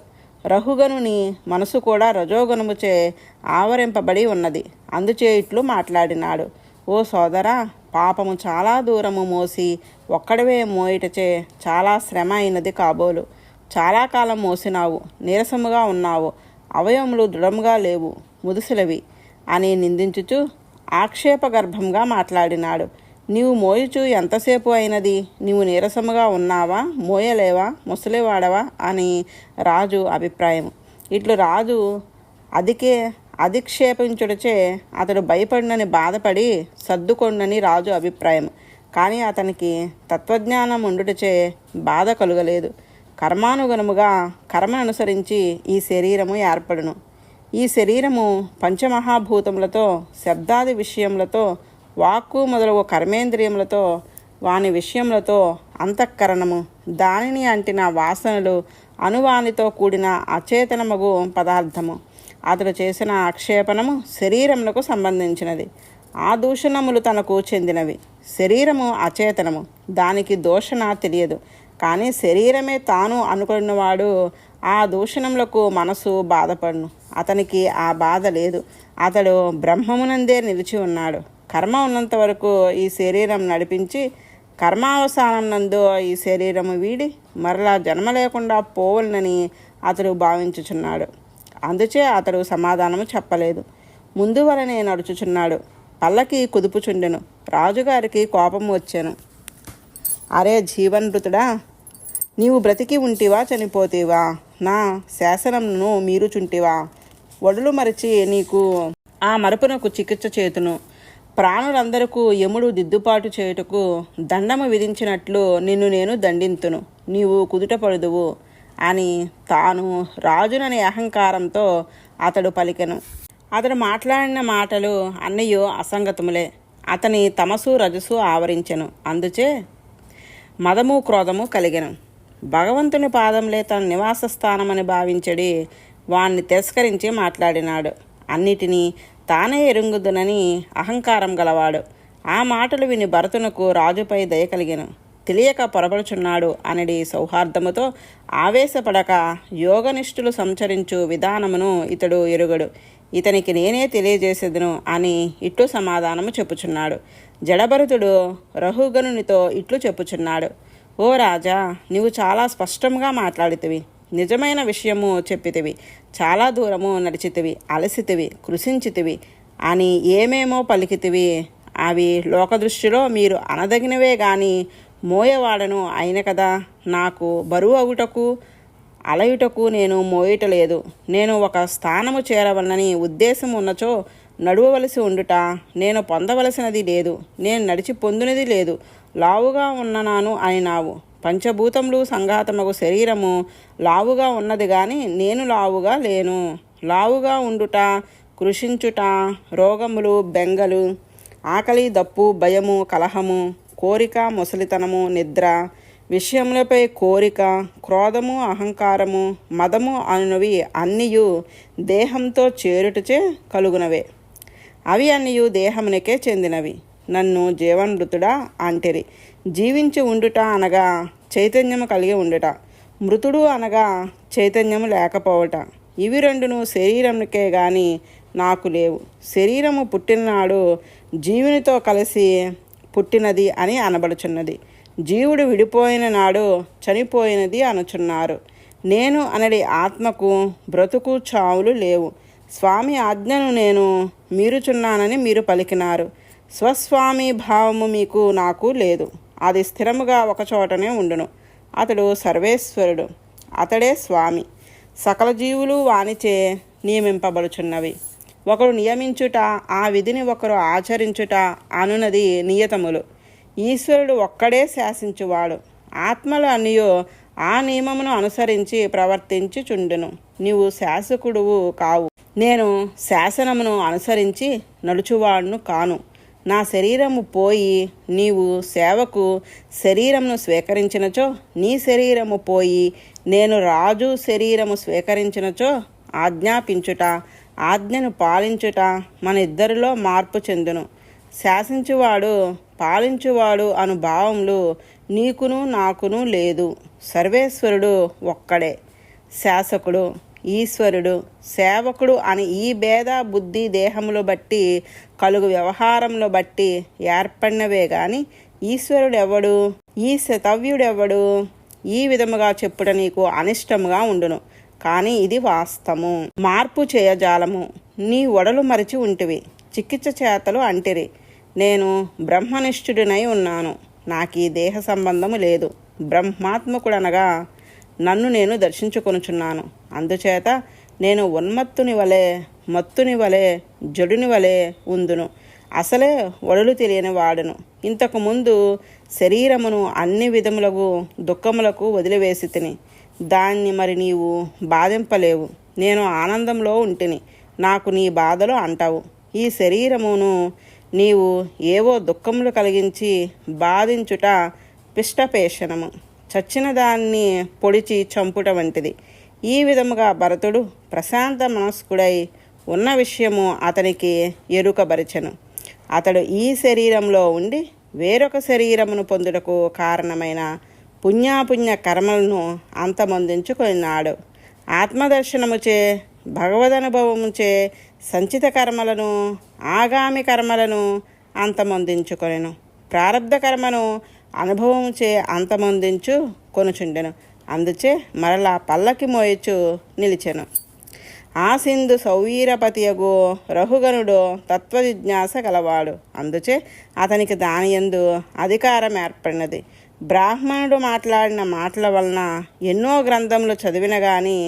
రహుగణుని మనసు కూడా రజోగుణముచే ఆవరింపబడి ఉన్నది. అందుచే ఇట్లు మాట్లాడినాడు. ఓ సోదరా, పాపము చాలా దూరము మోసి ఒక్కడవే మోయిటచే చాలా శ్రమ అయినది కాబోలు. చాలా కాలం మోసినావు, నీరసముగా ఉన్నావు, అవయవములు దృఢముగా లేవు, ముదుసిలవి అని నిందించుచు ఆక్షేపగర్భంగా మాట్లాడినాడు. నీవు మోయుచు ఎంతసేపు అయినది? నీవు నీరసముగా ఉన్నావా, మోయలేవా, ముసలివాడవా అని రాజు అభిప్రాయం. ఇట్లు రాజు అధిక్షేపించుటచే అతడు భయపడినని బాధపడి సర్దుకొండని రాజు అభిప్రాయం. కానీ అతనికి తత్వజ్ఞానం ఉండుటచే బాధ కలుగలేదు. కర్మానుగుణముగా కర్మను అనుసరించి ఈ శరీరము ఏర్పడును. ఈ శరీరము పంచమహాభూతములతో, శబ్దాది విషయములతో, వాక్కు మొదలగు కర్మేంద్రియములతో, వాని విషయములతో, అంతఃకరణము, దానిని అంటిన వాసనలు, అనువానితో కూడిన అచేతనమగు పదార్థము. అతడు చేసిన ఆక్షేపణము శరీరములకు సంబంధించినది. ఆ దూషణములు తనకు చెందినవి. శరీరము అచేతనము, దానికి దూషణ తెలియదు. కానీ శరీరమే తాను అనుకున్నవాడు ఆ దూషణములకు మనసు బాధపడును. అతనికి ఆ బాధ లేదు. అతడు బ్రహ్మమునందే నిలిచి ఉన్నాడు. కర్మ ఉన్నంత వరకు ఈ శరీరం నడిపించి, కర్మావసానం నందు ఈ శరీరము వీడి మరలా జన్మ లేకుండా పోవలనని అతడు భావించుచున్నాడు. అందుచే అతడు సమాధానము చెప్పలేదు. ముందు వలనే నడుచుచున్నాడు. పల్లకి కుదుపుచుండెను. రాజుగారికి కోపం వచ్చెను. అరే జీవన్మృతుడా, నీవు బ్రతికి ఉంటివా చనిపోతీవా? నా శాసనంను మీరుచుంటివా? వడులు మరచి నీకు ఆ మరపునకు చికిత్స చేతును. ప్రాణులందరకు యముడు దిద్దుబాటు చేయుటకు దండము విధించినట్లు నిన్ను నేను దండింతును. నీవు కుదుటపడుదువు అని తాను రాజుననే అహంకారంతో అతడు పలికెను. అతడు మాట్లాడిన మాటలు అన్నయో అసంగతములే. అతని తమసు రజసు ఆవరించెను. అందుచే మదము క్రోధము కలిగెను. భగవంతుని పాదంలే తన నివాస స్థానమని భావించడి వాణ్ణి తిరస్కరించి మాట్లాడినాడు. అన్నిటినీ తానే ఎరుగుదునని అహంకారం గలవాడు. ఆ మాటలు విని భరతునకు రాజుపై దయ కలిగెను. తెలియక పొరపడుచున్నాడు అనడి సౌహార్దముతో ఆవేశపడక యోగనిష్ఠులు సంచరించు విధానమును ఇతడు ఎరుగడు. ఇతనికి నేనే తెలియజేసేదను అని ఇట్లు సమాధానము చెప్పుచున్నాడు. జడభరతుడు రహుగణునితో ఇట్లు చెప్పుచున్నాడు. ఓ రాజా, నీవు చాలా స్పష్టంగా మాట్లాడితివి. నిజమైన విషయము చెప్పితివి. చాలా దూరము నడిచితివి, అలసితివి, కృషించితివి అని ఏమేమో పలికితివి. అవి లోకదృష్టిలో మీరు అనదగినవే గాని మోయవాడను అయిన కదా. నాకు బరువు అగుటకు అలయుటకు నేను మోయటలేదు. నేను ఒక స్థానము చేరవలనని ఉద్దేశం ఉన్నచో నడువవలసి ఉండుట నేను పొందవలసినది లేదు. నేను నడిచి పొందునది లేదు. లావుగా ఉన్ననాను అయినావు. పంచభూతములు సంఘాతమగు శరీరము లావుగా ఉన్నది గాని నేను లావుగా లేను. లావుగా ఉండుట, కృషించుట, రోగములు, బెంగలు, ఆకలి, దప్పు, భయము, కలహము, కోరిక, ముసలితనము, నిద్ర, విషయములపై కోరిక, క్రోధము, అహంకారము, మదము అనునవి అన్నియు దేహంతో చేరుటచే కలుగునవే. అవి అన్నియు దేహమునికే చెందినవి. నన్ను జీవన్మృతుడా అంటిరి. జీవించి ఉండుట అనగా చైతన్యము కలిగి ఉండుట, మృతుడు అనగా చైతన్యము లేకపోవట. ఇవి రెండును శరీరమునికే గాని నాకు లేవు. శరీరము పుట్టిననాడు జీవునితో కలిసి పుట్టినది అని అనబడుచున్నది. జీవుడు విడిపోయిన నాడు చనిపోయినది అనుచున్నారు. నేను అనడి ఆత్మకు బ్రతుకు చావులు లేవు. స్వామి ఆజ్ఞను నేను మీరుచున్నానని మీరు పలికినారు. స్వస్వామి భావము మీకు నాకు లేదు. అది స్థిరముగా ఒకచోటనే ఉండును. అతడు సర్వేశ్వరుడు. అతడే స్వామి. సకల జీవులు వానిచే నియమింపబడుచున్నవి. ఒకరు నియమించుట, ఆ విధిని ఒకరు ఆచరించుట అనునది నియతములు. ఈశ్వరుడు ఒక్కడే శాసించువాడు. ఆత్మలు అన్నియో ఆ నియమమును అనుసరించి ప్రవర్తించుచుండును. నీవు శాసకుడువు కావు. నేను శాసనమును అనుసరించి నడుచువాడును కాను. నా శరీరము పోయి నీవు సేవకు శరీరమును స్వీకరించినచో, నీ శరీరము పోయి నేను రాజు శరీరము స్వీకరించినచో ఆజ్ఞాపించుట, ఆజ్ఞను పాలించుట మన ఇద్దరిలో మార్పు చెందును. శాసించువాడు, పాలించువాడు అను భావములు నీకును నాకును లేదు. సర్వేశ్వరుడు ఒక్కడే. శాసకుడు, ఈశ్వరుడు, సేవకుడు అని ఈ భేద బుద్ధి దేహములు బట్టి కలుగు వ్యవహారములు బట్టి ఏర్పడినవే గాని ఈశ్వరుడెవడు, ఈ శతవ్యుడెవడు? ఈ విధముగా చెప్పుట నీకు అనిష్టముగా ఉండును. కానీ ఇది వాస్తవము. మార్పు చేయజాలము. నీ ఒడలు మరిచి ఉంటివి, చికిత్స చేతలు అంటిరి. నేను బ్రహ్మనిష్ఠుడినై ఉన్నాను. నాకు ఈ దేహ సంబంధము లేదు. బ్రహ్మాత్మకుడనగా నన్ను నేను దర్శించుకొనుచున్నాను. అందుచేత నేను ఉన్మత్తుని వలె, మత్తుని వలె, జడుని వలె ఉందును. అసలే ఒడలు తెలియని వాడును. ఇంతకుముందు శరీరమును అన్ని విధములకు దుఃఖములకు వదిలివేసి తిని దాన్ని మరి నీవు బాధింపలేవు. నేను ఆనందంలో ఉంటిని. నాకు నీ బాధలు అంటావు. ఈ శరీరమును నీవు ఏవో దుఃఖములు కలిగించి బాధించుట పిష్టపేషణము, చచ్చిన దాన్ని పొడిచి చంపుట వంటిది. ఈ విధముగా భరతుడు ప్రశాంత మనస్కుడై ఉన్న విషయము అతనికి ఎరుకబరిచెను. అతడు ఈ శరీరంలో ఉండి వేరొక శరీరమును పొందుటకు కారణమైన పుణ్యాపుణ్య కర్మలను అంతమొందించుకున్నాడు. ఆత్మదర్శనముచే భగవదనుభవముచే సంచిత కర్మలను ఆగామి కర్మలను అంతమొందించుకొనెను. ప్రారబ్ధ కర్మను అనుభవముచే అంతమొందించు కొనుచుండెను. అందుచే మరలా పల్లకి మోయచు నిలిచెను. ఆ సింధు సౌవీరపతియగు రహుగనుడు తత్వజిజ్ఞాస గలవాడు. అందుచే అతనికి దానియందు అధికారం ఏర్పడినది. బ్రాహ్మణుడు మాట్లాడిన మాటల వలన ఎన్నో గ్రంథములు చదివిన గాని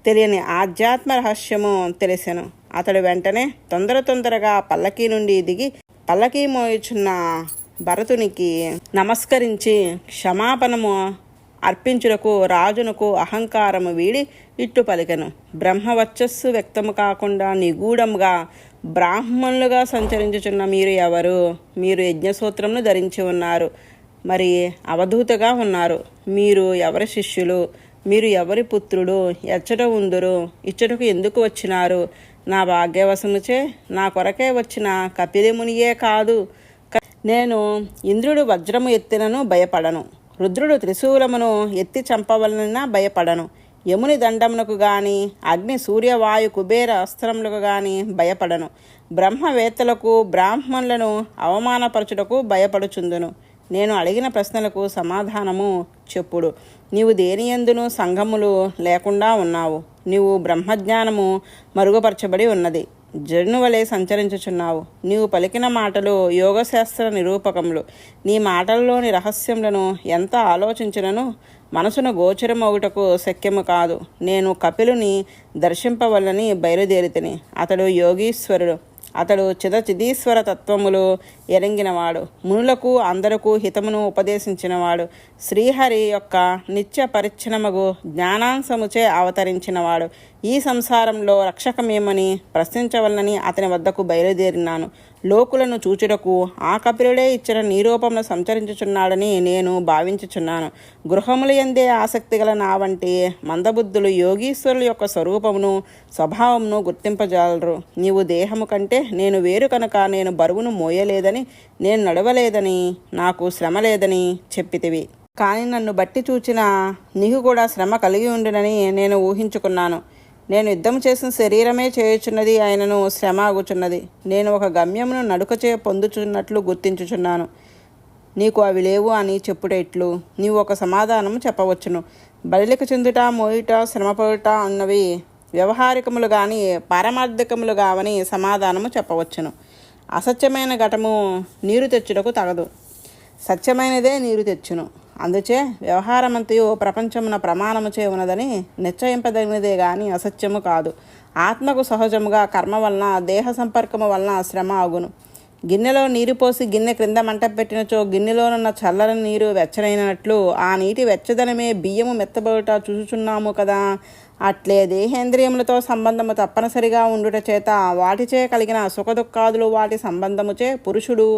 తెలియని ఆధ్యాత్మ రహస్యము తెలిసెను. అతడు వెంటనే తొందరగా పల్లకీ నుండి దిగి పల్లకీ మోయుచున్న భరతునికి నమస్కరించి క్షమాపణము అర్పించుటకు రాజునకు అహంకారము వీడి ఇట్టు పలికెను. బ్రహ్మవర్చస్సు వ్యక్తము కాకుండా నిగూఢముగా బ్రాహ్మణులుగా సంచరించుచున్న మీరు ఎవరు? మీరు యజ్ఞసూత్రమును ధరించి ఉన్నారు, మరి అవధూతగా ఉన్నారు. మీరు ఎవరి శిష్యులు? మీరు ఎవరి పుత్రుడు? ఎచ్చట ఉందురు? ఇచ్చటకు ఎందుకు వచ్చినారు? నా భాగ్యవశముచే నా కొరకే వచ్చిన కపిలమునియే కాదు. నేను ఇంద్రుడు వజ్రము ఎత్తినను భయపడను, రుద్రుడు త్రిశూలమును ఎత్తి చంపవలనైనా భయపడను, యముని దండమునకు గాని అగ్ని సూర్యవాయు కుబేర అస్త్రములకు గాని భయపడను, బ్రహ్మవేత్తలకు బ్రాహ్మణులను అవమానపరచుటకు భయపడుచుందును. నేను అడిగిన ప్రశ్నలకు సమాధానము చెప్పుడు. నీవు దేనియందును సంఘములు లేకుండా ఉన్నావు. నీవు బ్రహ్మజ్ఞానము మరుగుపరచబడి ఉన్నది. జనువలే సంచరించుచున్నావు. నీవు పలికిన మాటలు యోగశాస్త్ర నిరూపకములు. నీ మాటల్లోని రహస్యములను ఎంత ఆలోచించినను మనసును గోచరమవుటకు శక్యము కాదు. నేను కపిలుని దర్శింపవల్లని బయలుదేరితిని. అతడు యోగీశ్వరుడు. అతడు చిదచిదీశ్వర తత్వములు ఎరింగినవాడు. మునులకు అందరకు హితమును ఉపదేశించినవాడు. శ్రీహరి యొక్క నిత్య పరిచ్ఛిన్నమగు జ్ఞానాంశముచే అవతరించినవాడు. ఈ సంసారంలో రక్షకమేమని ప్రశ్నించవలనని అతని వద్దకు బయలుదేరినాను. లోకులను చూచుటకు ఆ కపిలుడే ఇచ్చిన నిరూపమును సంచరించుచున్నాడని నేను భావించుచున్నాను. గృహముల యందే ఆసక్తి గల నా వంటి మందబుద్ధులు యోగీశ్వరుల యొక్క స్వరూపమును స్వభావమును గుర్తింపజాలరు. నీవు దేహము కంటే నేను వేరు కనుక నేను బరువును మోయలేదని, నేను నడవలేదని, నాకు శ్రమ లేదని చెప్పితివి. కానీ నన్ను బట్టి చూచిన నీకు కూడా శ్రమ కలిగి ఉండునని నేను ఊహించుకున్నాను. నేను యుద్ధం చేసిన శరీరమే చేయుచున్నది, ఆయనను శ్రమ ఆగుచున్నది. నేను ఒక గమ్యమును నడుకచే పొందుచున్నట్లు గుర్తించుచున్నాను. నీకు అవి లేవు అని చెప్పుట ఇట్లు. నీవు ఒక సమాధానము చెప్పవచ్చును. బలిక చెందుట, మోయుట, శ్రమపడుట అన్నవి వ్యవహారికములు కానీ పారమార్థికములు కావని సమాధానము చెప్పవచ్చును. అసత్యమైన ఘటము నీరు తెచ్చుటకు తగదు, సత్యమైనదే నీరు తెచ్చును. అందుచే వ్యవహారమంతయు ప్రపంచమున ప్రమాణముచే ఉన్నదని నిశ్చయింపదగినదే గాని అసత్యము కాదు. ఆత్మకు సహజముగా కర్మ వలన దేహ సంపర్కము వలన శ్రమ ఆగును. గిన్నెలో నీరు పోసి గిన్నె క్రింద మంట పెట్టినచో గిన్నెలోనున్న చల్లని నీరు వెచ్చనైనట్లు ఆ నీటి వెచ్చదనమే బియ్యము మెత్తబడుట చూచుచున్నాము కదా. అట్లే దేహేంద్రియములతో సంబంధము తప్పనిసరిగా ఉండుట చేత వాటిచే కలిగిన సుఖదుఖాదులు వాటి సంబంధముచే పురుషుడు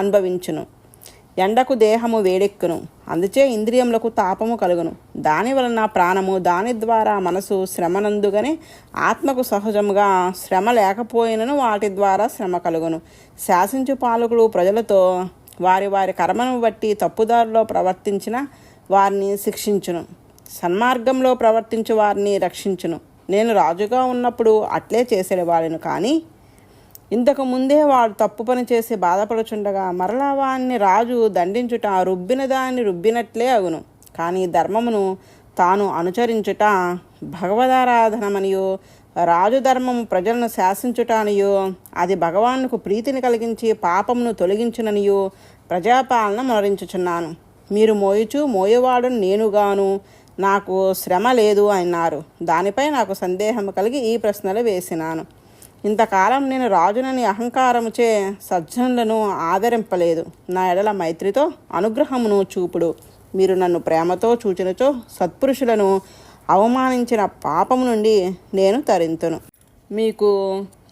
అనుభవించును. ఎండకు దేహము వేడెక్కును, అందుచే ఇంద్రియములకు తాపము కలుగును. దాని వలన ప్రాణము, దాని ద్వారా మనసు శ్రమనందుగని ఆత్మకు సహజముగా శ్రమ లేకపోయినను వాటి ద్వారా శ్రమ కలుగును. శాసించు పాలకుడు ప్రజలతో వారి వారి కర్మను బట్టి తప్పుదారిలో ప్రవర్తించిన వారిని శిక్షించును, సన్మార్గంలో ప్రవర్తించు వారిని రక్షించును. నేను రాజుగా ఉన్నప్పుడు అట్లే చేసేవాడిని. కానీ ఇంతకు ముందే వాడు తప్పు పని చేసి బాధపడుచుండగా మరలా వాడిని రాజు దండించుట రుబ్బిన దాన్ని రుబ్బినట్లే అగును. కానీ ధర్మమును తాను అనుచరించుట భగవదారాధనమనియో, రాజు ధర్మము ప్రజలను శాసించుట అనియో, అది భగవానుకు ప్రీతిని కలిగించి పాపమును తొలగించుననియో ప్రజాపాలన మొనరించుచున్నాను. మీరు మోయుచు మోయవాడును నేనుగాను, నాకు శ్రమ లేదు అన్నారు. దానిపై నాకు సందేహం కలిగి ఈ ప్రశ్నలు వేసినాను. ఇంతకాలం నేను రాజునని అహంకారముచే సజ్జనులను ఆదరింపలేదు. నా ఎడల మైత్రితో అనుగ్రహమును చూపుడు. మీరు నన్ను ప్రేమతో చూచినచో సత్పురుషులను అవమానించిన పాపము నుండి నేను తరింతును. మీకు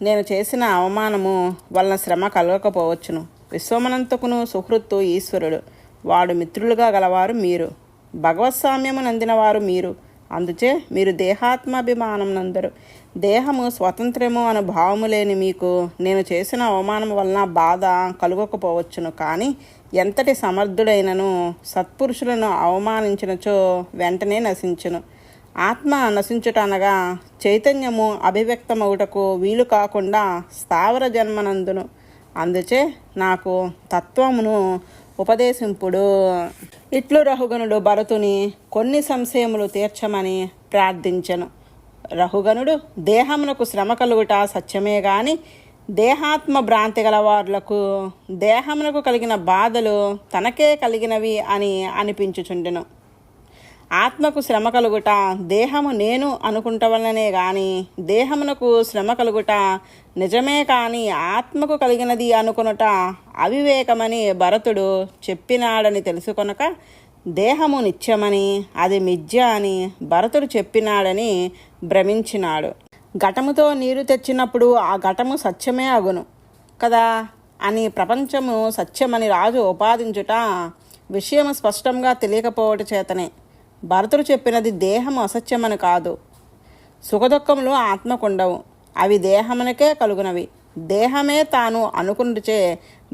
నేను చేసిన అవమానము వలన శ్రమ కలగకపోవచ్చును. విశ్వమనంతకును సుహృత్తు ఈశ్వరుడు, వాడు మిత్రులుగా గలవారు మీరు, భగవత్సామ్యము నందినవారు మీరు. అందుచే మీరు దేహాత్మాభిమానం నందరు. దేహము స్వతంత్రము అను భావము లేని మీకు నేను చేసిన అవమానం వలన బాధ కలుగకపోవచ్చును. కానీ ఎంతటి సమర్థుడైనను సత్పురుషులను అవమానించినచో వెంటనే నశించును. ఆత్మ నశించుట అనగా చైతన్యము అభివ్యక్తమవుటకు వీలు కాకుండా స్థావర జన్మనందును. అందుచే నాకు తత్వమును ఉపదేశింపుడు. ఇట్లు రహుగనుడు భరతుని కొన్ని సంశయములు తీర్చమని ప్రార్థించెను. రహుగనుడు, దేహమునకు శ్రమ కలుగుట సత్యమే గాని దేహాత్మ భ్రాంతి గలవారులకు దేహమునకు కలిగిన బాధలు తనకే కలిగినవి అని అనిపించుచుండెను. ఆత్మకు శ్రమ కలుగుట దేహము నేను అనుకుంట వలనే గాని దేహమునకు శ్రమ కలుగుట నిజమే కానీ ఆత్మకు కలిగినది అనుకొనుట అవివేకమని భరతుడు చెప్పినాడని తెలుసుకొనక దేహము నిత్యమని అది మిథ్య అని భరతుడు చెప్పినాడని భ్రమించినాడు. ఘటముతో నీరు తెచ్చినప్పుడు ఆ ఘటము సత్యమే అగును కదా అని ప్రపంచము సత్యమని రాజు ఉపాదించుట విషయము స్పష్టంగా తెలియకపోవట చేతనే భరతుడు చెప్పినది దేహము అసత్యమని కాదు. సుఖదుఖములు ఆత్మకుండవు, అవి దేహమునకే కలుగునవి. దేహమే తాను అనుకునిచే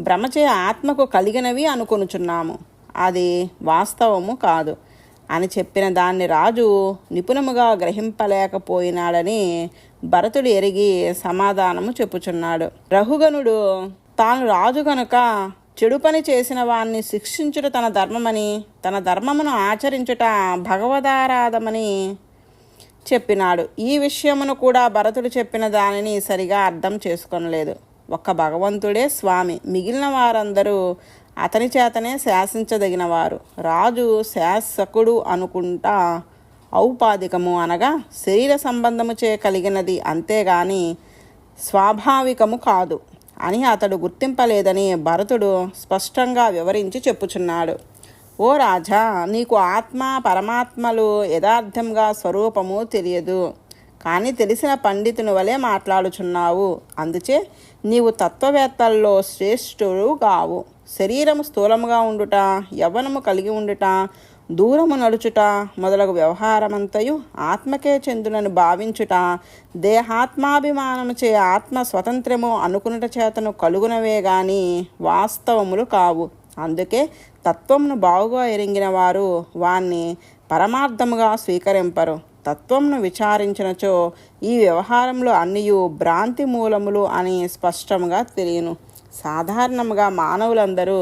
భ్రమచే ఆత్మకు కలిగినవి అనుకొనుచున్నాము, అది వాస్తవము కాదు అని చెప్పిన దాన్ని రాజు నిపుణముగా గ్రహింపలేకపోయినాడని భరతుడు ఎరిగి సమాధానము చెప్పుచున్నాడు. రహుగనుడు తాను రాజు గనుక చెడు పని చేసిన వాణ్ణి శిక్షించుట తన ధర్మమని తన ధర్మమును ఆచరించుట భగవదారాధమని చెప్పినాడు. ఈ విషయమును కూడా భరతుడు చెప్పిన దానిని సరిగా అర్థం చేసుకొనలేదు. ఒక్క భగవంతుడే స్వామి, మిగిలిన వారందరూ అతని చేతనే శాసించదగినవారు. రాజు శాసకుడు అనుకుంటా ఔపాధికము అనగా శరీర సంబంధము చే కలిగినది, అంతేగాని స్వాభావికము కాదు అని అతడు గుర్తింపలేదని భరతుడు స్పష్టంగా వివరించి చెప్పుచున్నాడు. ఓ రాజా, నీకు ఆత్మ పరమాత్మలు యథార్థంగా స్వరూపము తెలియదు, కానీ తెలిసిన పండితుని వలె మాట్లాడుచున్నావు. అందుచే నీవు తత్వవేత్తల్లో శ్రేష్ఠుడు కావు. శరీరము స్థూలముగా ఉండుట, యవ్వనము కలిగి ఉండుట, దూరము నడుచుట మొదలగు వ్యవహారమంతయు ఆత్మకే చెందునని భావించుట దేహాత్మాభిమానము చే ఆత్మ స్వతంత్రము అనుకునుట చేతను కలుగునవే గాని వాస్తవములు కావు. అందుకే తత్వమును బాగుగా ఎరింగిన వారు వాణ్ణి పరమార్థముగా స్వీకరింపరు. తత్వమును విచారించినచో ఈ వ్యవహారంలో అన్నియు భ్రాంతి మూలములు అని స్పష్టంగా తెలియను. సాధారణంగా మానవులందరూ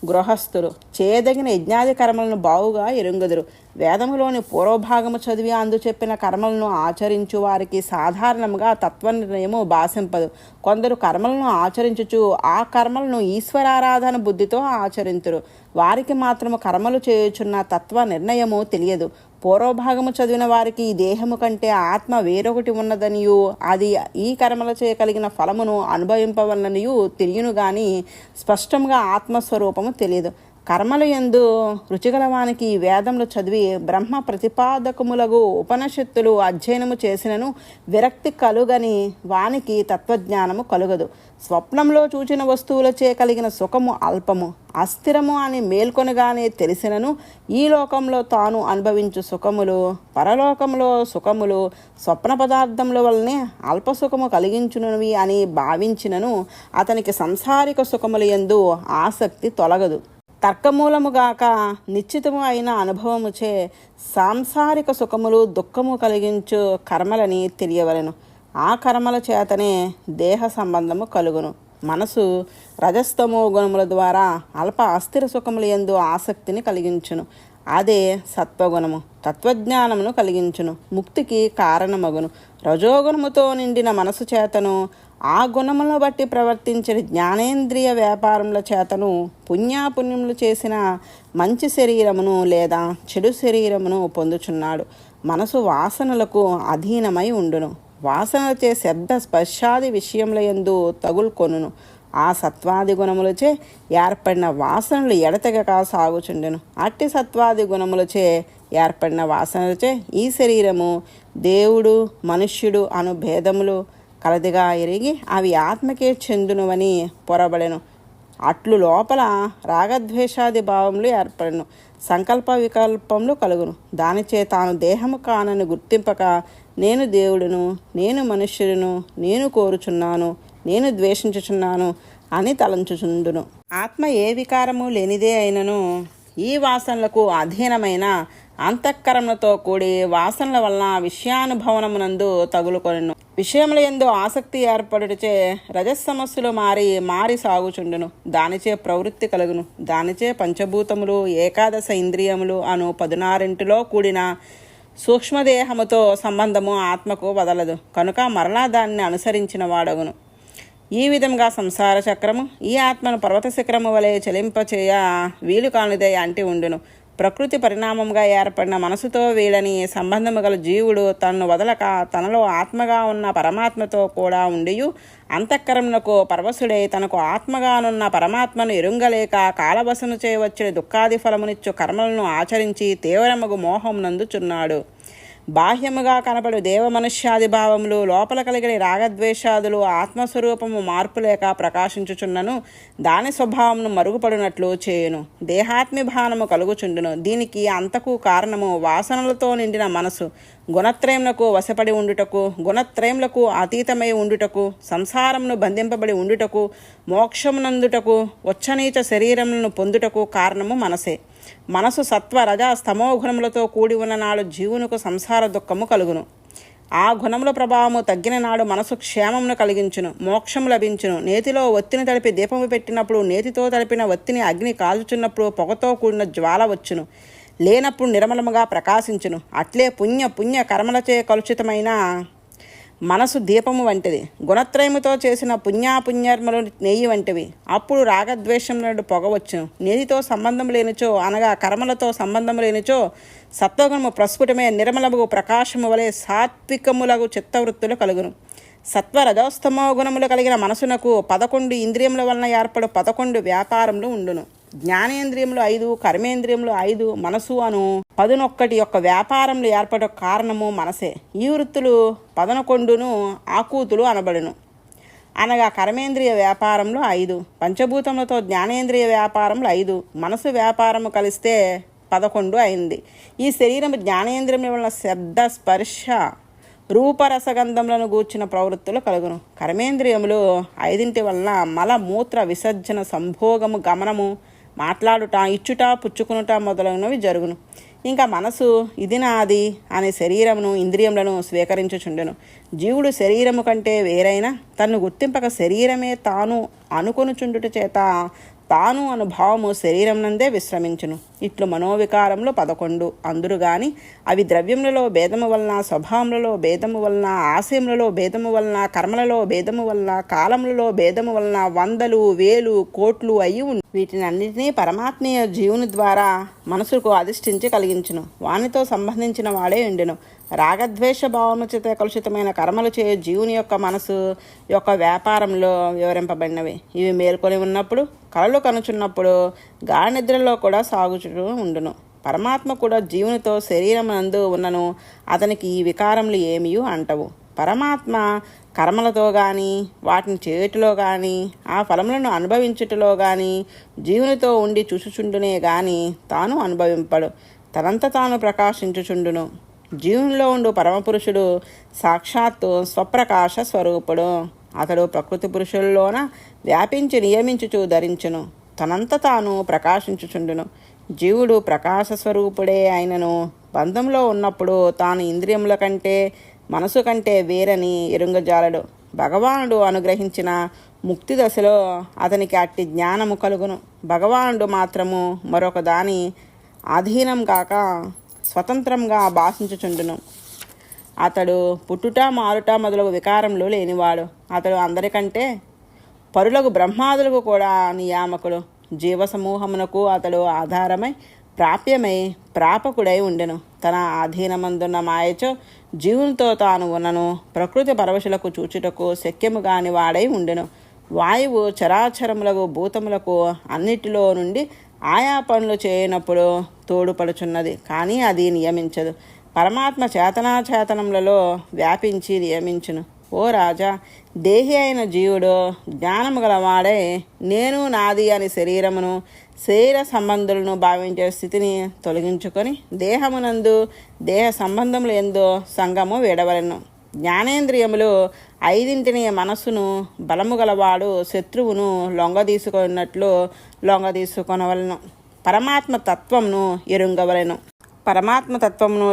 గృహస్థులు చేయదగిన యజ్ఞాది కర్మలను బావుగా ఎరుంగదురు. వేదములోని పూర్వభాగము చదివి అందు చెప్పిన కర్మలను ఆచరించు వారికి సాధారణంగా తత్వనిర్ణయము భాషింపదు. కొందరు కర్మలను ఆచరించుచు ఆ కర్మలను ఈశ్వరారాధన బుద్ధితో ఆచరింతురు. వారికి మాత్రము కర్మలు చేయుచున్న తత్వ నిర్ణయము తెలియదు. పూర్వభాగము చదివిన వారికి ఈ దేహము కంటే ఆత్మ వేరొకటి ఉన్నదనియు అది ఈ కర్మల చేయగలిగిన ఫలమును అనుభవింపవలననియు తెలియను గాని స్పష్టంగా ఆత్మస్వరూపము తెలియదు. కర్మలు యందు రుచిగలవానికి ఈ వేదములు చదివి బ్రహ్మ ప్రతిపాదకములగు ఉపనిషత్తులు అధ్యయనము చేసినను విరక్తి కలుగని వానికి తత్వజ్ఞానము కలుగదు. స్వప్నంలో చూచిన వస్తువులచే కలిగిన సుఖము అల్పము, అస్థిరము అని మేల్కొనగానే తెలిసినను ఈ లోకంలో తాను అనుభవించు సుఖములు పరలోకంలో సుఖములు స్వప్న పదార్థముల వల్లనే అల్పసుఖము కలిగించునవి అని భావించినను అతనికి సంసారిక సుఖముల యందు ఆసక్తి తొలగదు. తర్కమూలముగాక నిశ్చితము అయిన అనుభవముచే సాంసారిక సుఖములు దుఃఖము కలిగించు కర్మలని తెలియవలెను. ఆ కర్మల చేతనే దేహ సంబంధము కలుగును. మనసు రజస్తమో గుణముల ద్వారా అల్ప అస్థిర సుఖముల యందు ఆసక్తిని కలిగించును. అదే సత్వగుణము తత్వజ్ఞానమును కలిగించును, ముక్తికి కారణమగును. రజోగుణముతో నిండిన మనసు చేతను ఆ గుణములను బట్టి ప్రవర్తించిన జ్ఞానేంద్రియ వ్యాపారముల చేతను పుణ్యాపుణ్యములు చేసిన మంచి శరీరమును లేదా చెడు శరీరమును పొందుచున్నాడు. మనసు వాసనలకు అధీనమై ఉండును. వాసనలచే శబ్ద స్పర్శాది విషయముల యందు తగులుకొనును. ఆ సత్వాది గుణములచే ఏర్పడిన వాసనలు ఎడతెగక సాగుచుండెను. అట్టి సత్వాది గుణములచే ఏర్పడిన వాసనలచే ఈ శరీరము దేవుడు మనుష్యుడు అను భేదములు కలదిగా ఎరిగి అవి ఆత్మకే చెందునువని పొరబడెను. అట్లు లోపల రాగద్వేషాది భావములు ఏర్పడెను. సంకల్ప వికల్పములు కలుగును. దానిచే తాను దేహము కానని గుర్తింపక నేను దేవుడును, నేను మనుష్యుడును, నేను కోరుచున్నాను, నేను ద్వేషించుచున్నాను అని తలంచుచుండును. ఆత్మ ఏ వికారము లేనిదే అయినను ఈ వాసనలకు అధీనమైన అంతఃకరణతో కూడి వాసనల వలన విషయానుభవనమునందు తగులుకొనెను. విషయముల యందు ఆసక్తి ఏర్పడుటచే రజస్సమస్సులు మారి సాగుచుండును. దానిచే ప్రవృత్తి కలుగును. దానిచే పంచభూతములు, ఏకాదశ ఇంద్రియములు అను 16 కూడిన సూక్ష్మదేహముతో సంబంధము ఆత్మకు వదలదు. కనుక మరలా దానిని అనుసరించిన వాడగును. ఈ విధంగా సంసార చక్రము ఈ ఆత్మను పర్వత శిఖరము వలె చలింపచేయ వీలు కానిదే అంటి ఉండును. ప్రకృతి పరిణామంగా ఏర్పడిన మనసుతో వీళ్ళని సంబంధము గల జీవుడు తన్ను వదలక తనలో ఆత్మగా ఉన్న పరమాత్మతో కూడా ఉండియు అంతఃకరమునకు పరవశుడై తనకు ఆత్మగానున్న పరమాత్మను ఎరుంగలేక కాలవశము చేయవచ్చిన దుఃఖాది ఫలమునిచ్చు కర్మలను ఆచరించి తీవ్రమగు మోహమునందుచున్నాడు. బాహ్యముగా కనపడు దేవ మనుష్యాది భావములు లోపల కలిగిన రాగద్వేషాదులు ఆత్మస్వరూపము మార్పు లేక ప్రకాశించుచున్నను దాని స్వభావమును మరుగుపడినట్లు చేయును. దేహాత్మిభానము కలుగుచుండును. దీనికి అంతకు కారణము వాసనలతో నిండిన మనసు గుణత్రయములకు వశపడి ఉండుటకు, గుణత్రయములకు అతీతమై ఉండుటకు, సంసారమును బంధింపబడి ఉండుటకు, మోక్షమునందుటకు, ఉచ్చనీచ శరీరములను పొందుటకు కారణము మనసే. మనసు సత్వ రజ స్తమో గుణములతో కూడి ఉన్న నాడు జీవునకు సంసార దుఃఖము కలుగును. ఆ గుణముల ప్రభావము తగ్గిన నాడు మనసు క్షేమమును కలిగించును, మోక్షము లభించును. నేతిలో ఒత్తిని తడిపి దీపము పెట్టినప్పుడు నేతితో తడిపిన ఒత్తిని అగ్ని కాల్చుచున్నప్పుడు పొగతో కూడిన జ్వాల వచ్చును, లేనప్పుడు నిర్మలముగా ప్రకాశించును. అట్లే పుణ్య కర్మలచే కలుషితమైన మనసు దీపము వంటిది. గుణత్రయముతో చేసిన పుణ్యాపుణ్యర్మలు నెయ్యి వంటివి. అప్పుడు రాగద్వేషములను పొగవచ్చును. నేతితో సంబంధం లేనిచో అనగా కర్మలతో సంబంధం లేనిచో సత్వగుణము ప్రస్ఫుటమే నిర్మలము ప్రకాశము వలె సాత్వికములగు చిత్తవృత్తులు కలుగును. సత్వ రజోస్తమో గుణములు కలిగిన మనసునకు 11 ఇంద్రియముల వలన ఏర్పడు 11 వ్యాపారములు ఉండును. జ్ఞానేంద్రియములు 5, కర్మేంద్రియములు 5, మనసు అను 11 యొక్క వ్యాపారములు ఏర్పడ కారణము మనసే. ఈ వృత్తులు 11ను ఆకూతులు అనబడును. అనగా కర్మేంద్రియ వ్యాపారములు 5, పంచభూతములతో జ్ఞానేంద్రియ వ్యాపారములు 5, మనసు వ్యాపారము కలిస్తే 11 అయింది. ఈ శరీరము జ్ఞానేంద్రియముల వలన శబ్ద స్పర్శ రూపరసగంధములను గూర్చిన ప్రవృత్తులు కలుగును. కర్మేంద్రియములు 5 వలన మల మూత్ర విసర్జన సంభోగము గమనము మాట్లాడుట ఇచ్చుట పుచ్చుకునుట మొదలైనవి జరుగును. ఇంకా మనసు ఇది నాది అనే శరీరమును ఇంద్రియములను స్వీకరించుచుండెను. జీవుడు శరీరము కంటే వేరైన తన్ను గుర్తింపక శరీరమే తాను అనుకొనుచుండుట చేత తాను అనుభావము శరీరం నందే విశ్రమించును. ఇట్లు మనోవికారములు 11 అందురు గాని అవి ద్రవ్యములలో భేదము వలన, స్వభావములలో భేదము వలన, ఆశయములలో భేదము వలన, కర్మలలో భేదము వలన, కాలములలో భేదము వలన 100, 1000, కోట్లు అయి ఉండు. వీటిని అన్నిటినీ పరమాత్మీయ జీవుని ద్వారా మనసుకు అధిష్ఠించి కలిగించును. వానితో సంబంధించిన వాడే ఉండును. రాగద్వేష భావము చేత కలుషితమైన కర్మలు చేయ జీవుని యొక్క మనసు యొక్క వ్యాపారంలో వివరింపబడినవి. ఇవి మేల్కొని ఉన్నప్పుడు, కలలు కనుచున్నప్పుడు, గాఢ నిద్రలో కూడా సాగుచూ ఉండును. పరమాత్మ కూడా జీవునితో శరీరమునందు ఉన్నను అతనికి ఈ వికారములు ఏమీ అంటవు. పరమాత్మ కర్మలతో కానీ వాటిని చేయుటలో కానీ ఆ ఫలములను అనుభవించుటలో కానీ జీవునితో ఉండి చూచుచుండునే కానీ తాను అనుభవింపడు. తనంత తాను ప్రకాశించుచుండును. జీవునిలో ఉండు పరమపురుషుడు సాక్షాత్తు స్వప్రకాశ స్వరూపుడు. అతడు ప్రకృతి పురుషుల్లోన వ్యాపించి నియమించుచు ధరించును. తనంత తాను ప్రకాశించుచుండును. జీవుడు ప్రకాశ స్వరూపుడే అయినను బంధంలో ఉన్నప్పుడు తాను ఇంద్రియముల కంటే మనసు కంటే వేరని ఎరుంగజాలడు. భగవానుడు అనుగ్రహించిన ముక్తి దశలో అతనికి అట్టి జ్ఞానము కలుగును. భగవానుడు మాత్రము మరొక దాని అధీనం కాక స్వతంత్రంగా భాషించుచుండును. అతడు పుట్టుట మారుట మొదలగు వికారములు లేనివాడు. అతడు అందరికంటే పరులకు బ్రహ్మాదులకు కూడా నియామకుడు. జీవ సమూహమునకు అతడు ఆధారమై ప్రాప్యమై ప్రాపకుడై ఉండెను. తన అధీనమందున్న మాయచో జీవునితో తాను ఉన్నను. ప్రకృతి పరవశులకు చూచుటకు శక్యము కాని వాడై ఉండెను. వాయువు చరాచరములకు భూతములకు అన్నిటిలో నుండి ఆయా పనులు చేయనప్పుడు తోడుపడుచున్నది, కానీ అది నియమించదు. పరమాత్మ చేతనాచేతనములలో వ్యాపించి నియమించును. ఓ రాజా, దేహి అయిన జీవుడు జ్ఞానము గలవాడే నేను నాది అని శరీర సంబంధులను భావించే స్థితిని తొలగించుకొని దేహమునందు దేహ సంబంధములు ఎందో సంగము వీడవలెను. జ్ఞానేంద్రియములు 5 మనస్సును బలము గలవాడు శత్రువును లొంగదీసుకున్నట్లు లొంగదీసుకొనవలను. పరమాత్మ తత్వమును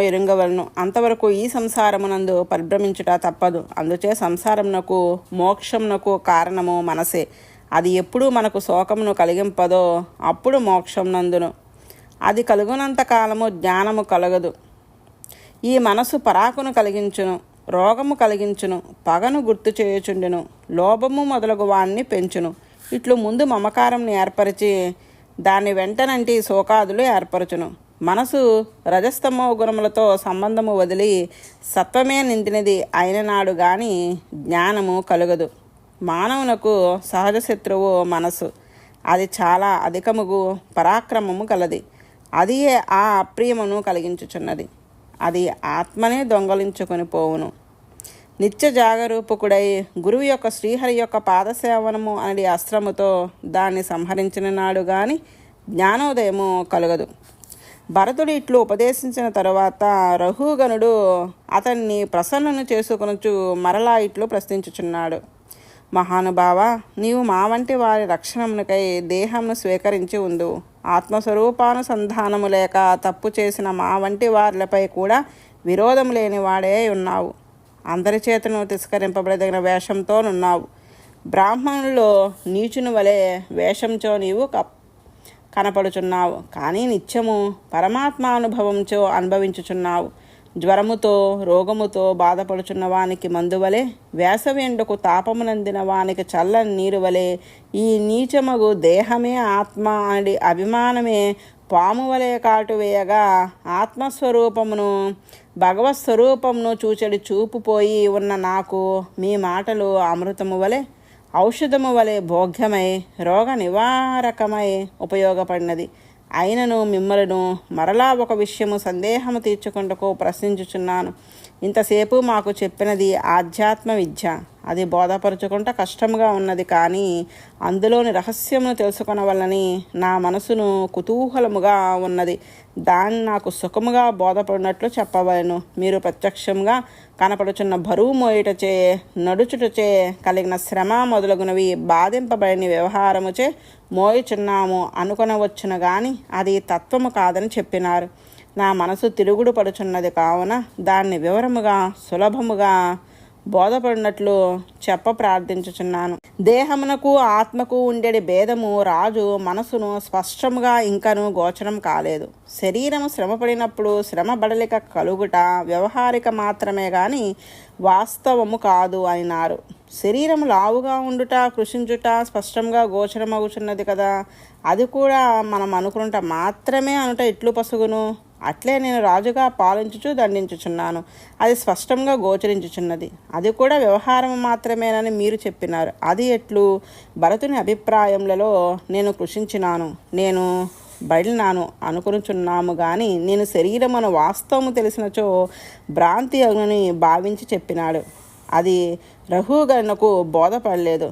ఎరుంగవలను. అంతవరకు ఈ సంసారమునందు పరిభ్రమించుట తప్పదు. అందుచే సంసారమునకు మోక్షమునకు కారణము మనసే. అది ఎప్పుడు మనకు శోకమును కలిగింపదో అప్పుడు మోక్షం నందును. అది కలుగునంత కాలము జ్ఞానము కలగదు. ఈ మనసు పరాకును కలిగించును, రోగము కలిగించును, పగను గుర్తు చేయుచుండును, లోభము మొదలగు వాణ్ణి పెంచును. ఇట్లు ముందు మమకారంని ఏర్పరిచి దాని వెంటనంటి శోకాదులు ఏర్పరచును. మనసు రజస్తమో గుణములతో సంబంధము వదిలి సత్వమే నిందినది అయిన నాడు గాని జ్ఞానము కలుగదు. మానవునకు సహజ శత్రువు మనసు. అది చాలా అధికముగు పరాక్రమము గలది. అదియే ఆ అప్రియమును కలిగించుచున్నది. అది ఆత్మనే దొంగలించుకొని పోవును. నిత్య జాగరూపకుడై గురువు యొక్క శ్రీహరి యొక్క పాదసేవనము అనే అస్త్రముతో దాన్ని సంహరించిన నాడు గాని జ్ఞానోదయము కలగదు. భరతుడు ఇట్లు ఉపదేశించిన తరువాత రఘుగణుడు అతన్ని ప్రసన్నను చేసుకొనుచు మరలా ఇట్లు ప్రశ్నించుచున్నాడు. మహానుభావ, నీవు మా వంటి వారి రక్షణమునకై దేహమును స్వీకరించి ఉండు. ఆత్మస్వరూపానుసంధానము లేక తప్పు చేసిన మా వంటి వారిపై కూడా విరోధము లేని వాడే ఉన్నావు. అందరి చేతను తిరస్కరింపబడదగిన వేషంతోనున్నావు. బ్రాహ్మణుల్లో నీచుని వలె వేషంతో నీవు కనపడుచున్నావు. కానీ నిత్యము పరమాత్మానుభవంతో అనుభవించుచున్నావు. జ్వరముతో రోగముతో బాధపడుచున్న వానికి మందువలే, వేసవి ఎండకు తాపమునందిన వానికి చల్లని నీరు వలె ఈ నీచమగు దేహమే ఆత్మ అని అభిమానమే పాము వలె కాటు వేయగా ఆత్మస్వరూపమును భగవత్ స్వరూపమును చూచెడి చూపుపోయి ఉన్న నాకు మీ మాటలు అమృతము వలె ఔషధము వలె భోగ్యమై రోగ నివారకమై ఉపయోగపడినది. అయినను మిమ్మలను మరలా ఒక విషయము సందేహము తీర్చుకుంటకు ప్రశ్నించుచున్నాను. ఇంతసేపు మాకు చెప్పినది ఆధ్యాత్మ విద్య. అది బోధపరుచుకుంట కష్టముగా ఉన్నది. కానీ అందులోని రహస్యమును తెలుసుకొనవలని నా మనసును కుతూహలముగా ఉన్నది. దాన్ని నాకు సుఖముగా బోధపడినట్లు చెప్పవలను. మీరు ప్రత్యక్షంగా కనపడుచున్న బరువు మోయుటచే నడుచుటచే కలిగిన శ్రమ మొదలగునవి బాధింపబడిన వ్యవహారముచే మోయుచున్నాము అనుకొనవచ్చును గాని అది తత్వము కాదని చెప్పినారు. నా మనసు తిరుగుడు పడుచున్నది కావున దాన్ని వివరముగా సులభముగా బోధపడినట్లు చెప్ప ప్రార్థించుచున్నాను. దేహమునకు ఆత్మకు ఉండేది భేదము రాజు మనసును స్పష్టముగా ఇంకను గోచరం కాలేదు. శరీరము శ్రమపడినప్పుడు శ్రమ బడలిక కలుగుట వ్యవహారిక మాత్రమే గాని వాస్తవము కాదు అన్నారు. శరీరము లావుగా ఉండుట కృషించుట స్పష్టంగా గోచరమగుచున్నది కదా. అది కూడా మనం అనుకుంట మాత్రమే అనుట ఎట్లు పసుగును. అట్లే నేను రాజుగా పాలించుచు దండించుచున్నాను. అది స్పష్టంగా గోచరించుచున్నది. అది కూడా వ్యవహారం మాత్రమేనని మీరు చెప్పినారు. అది ఎట్లు? భరతుని అభిప్రాయములలో నేను కృషించినాను, నేను బయలునాను అనుకునుచున్నాము గాని నేను శరీరమును వాస్తవము తెలిసినచో భ్రాంతి అగునని భావించి చెప్పినాడు. అది రఘుగణకు బోధపడలేదు.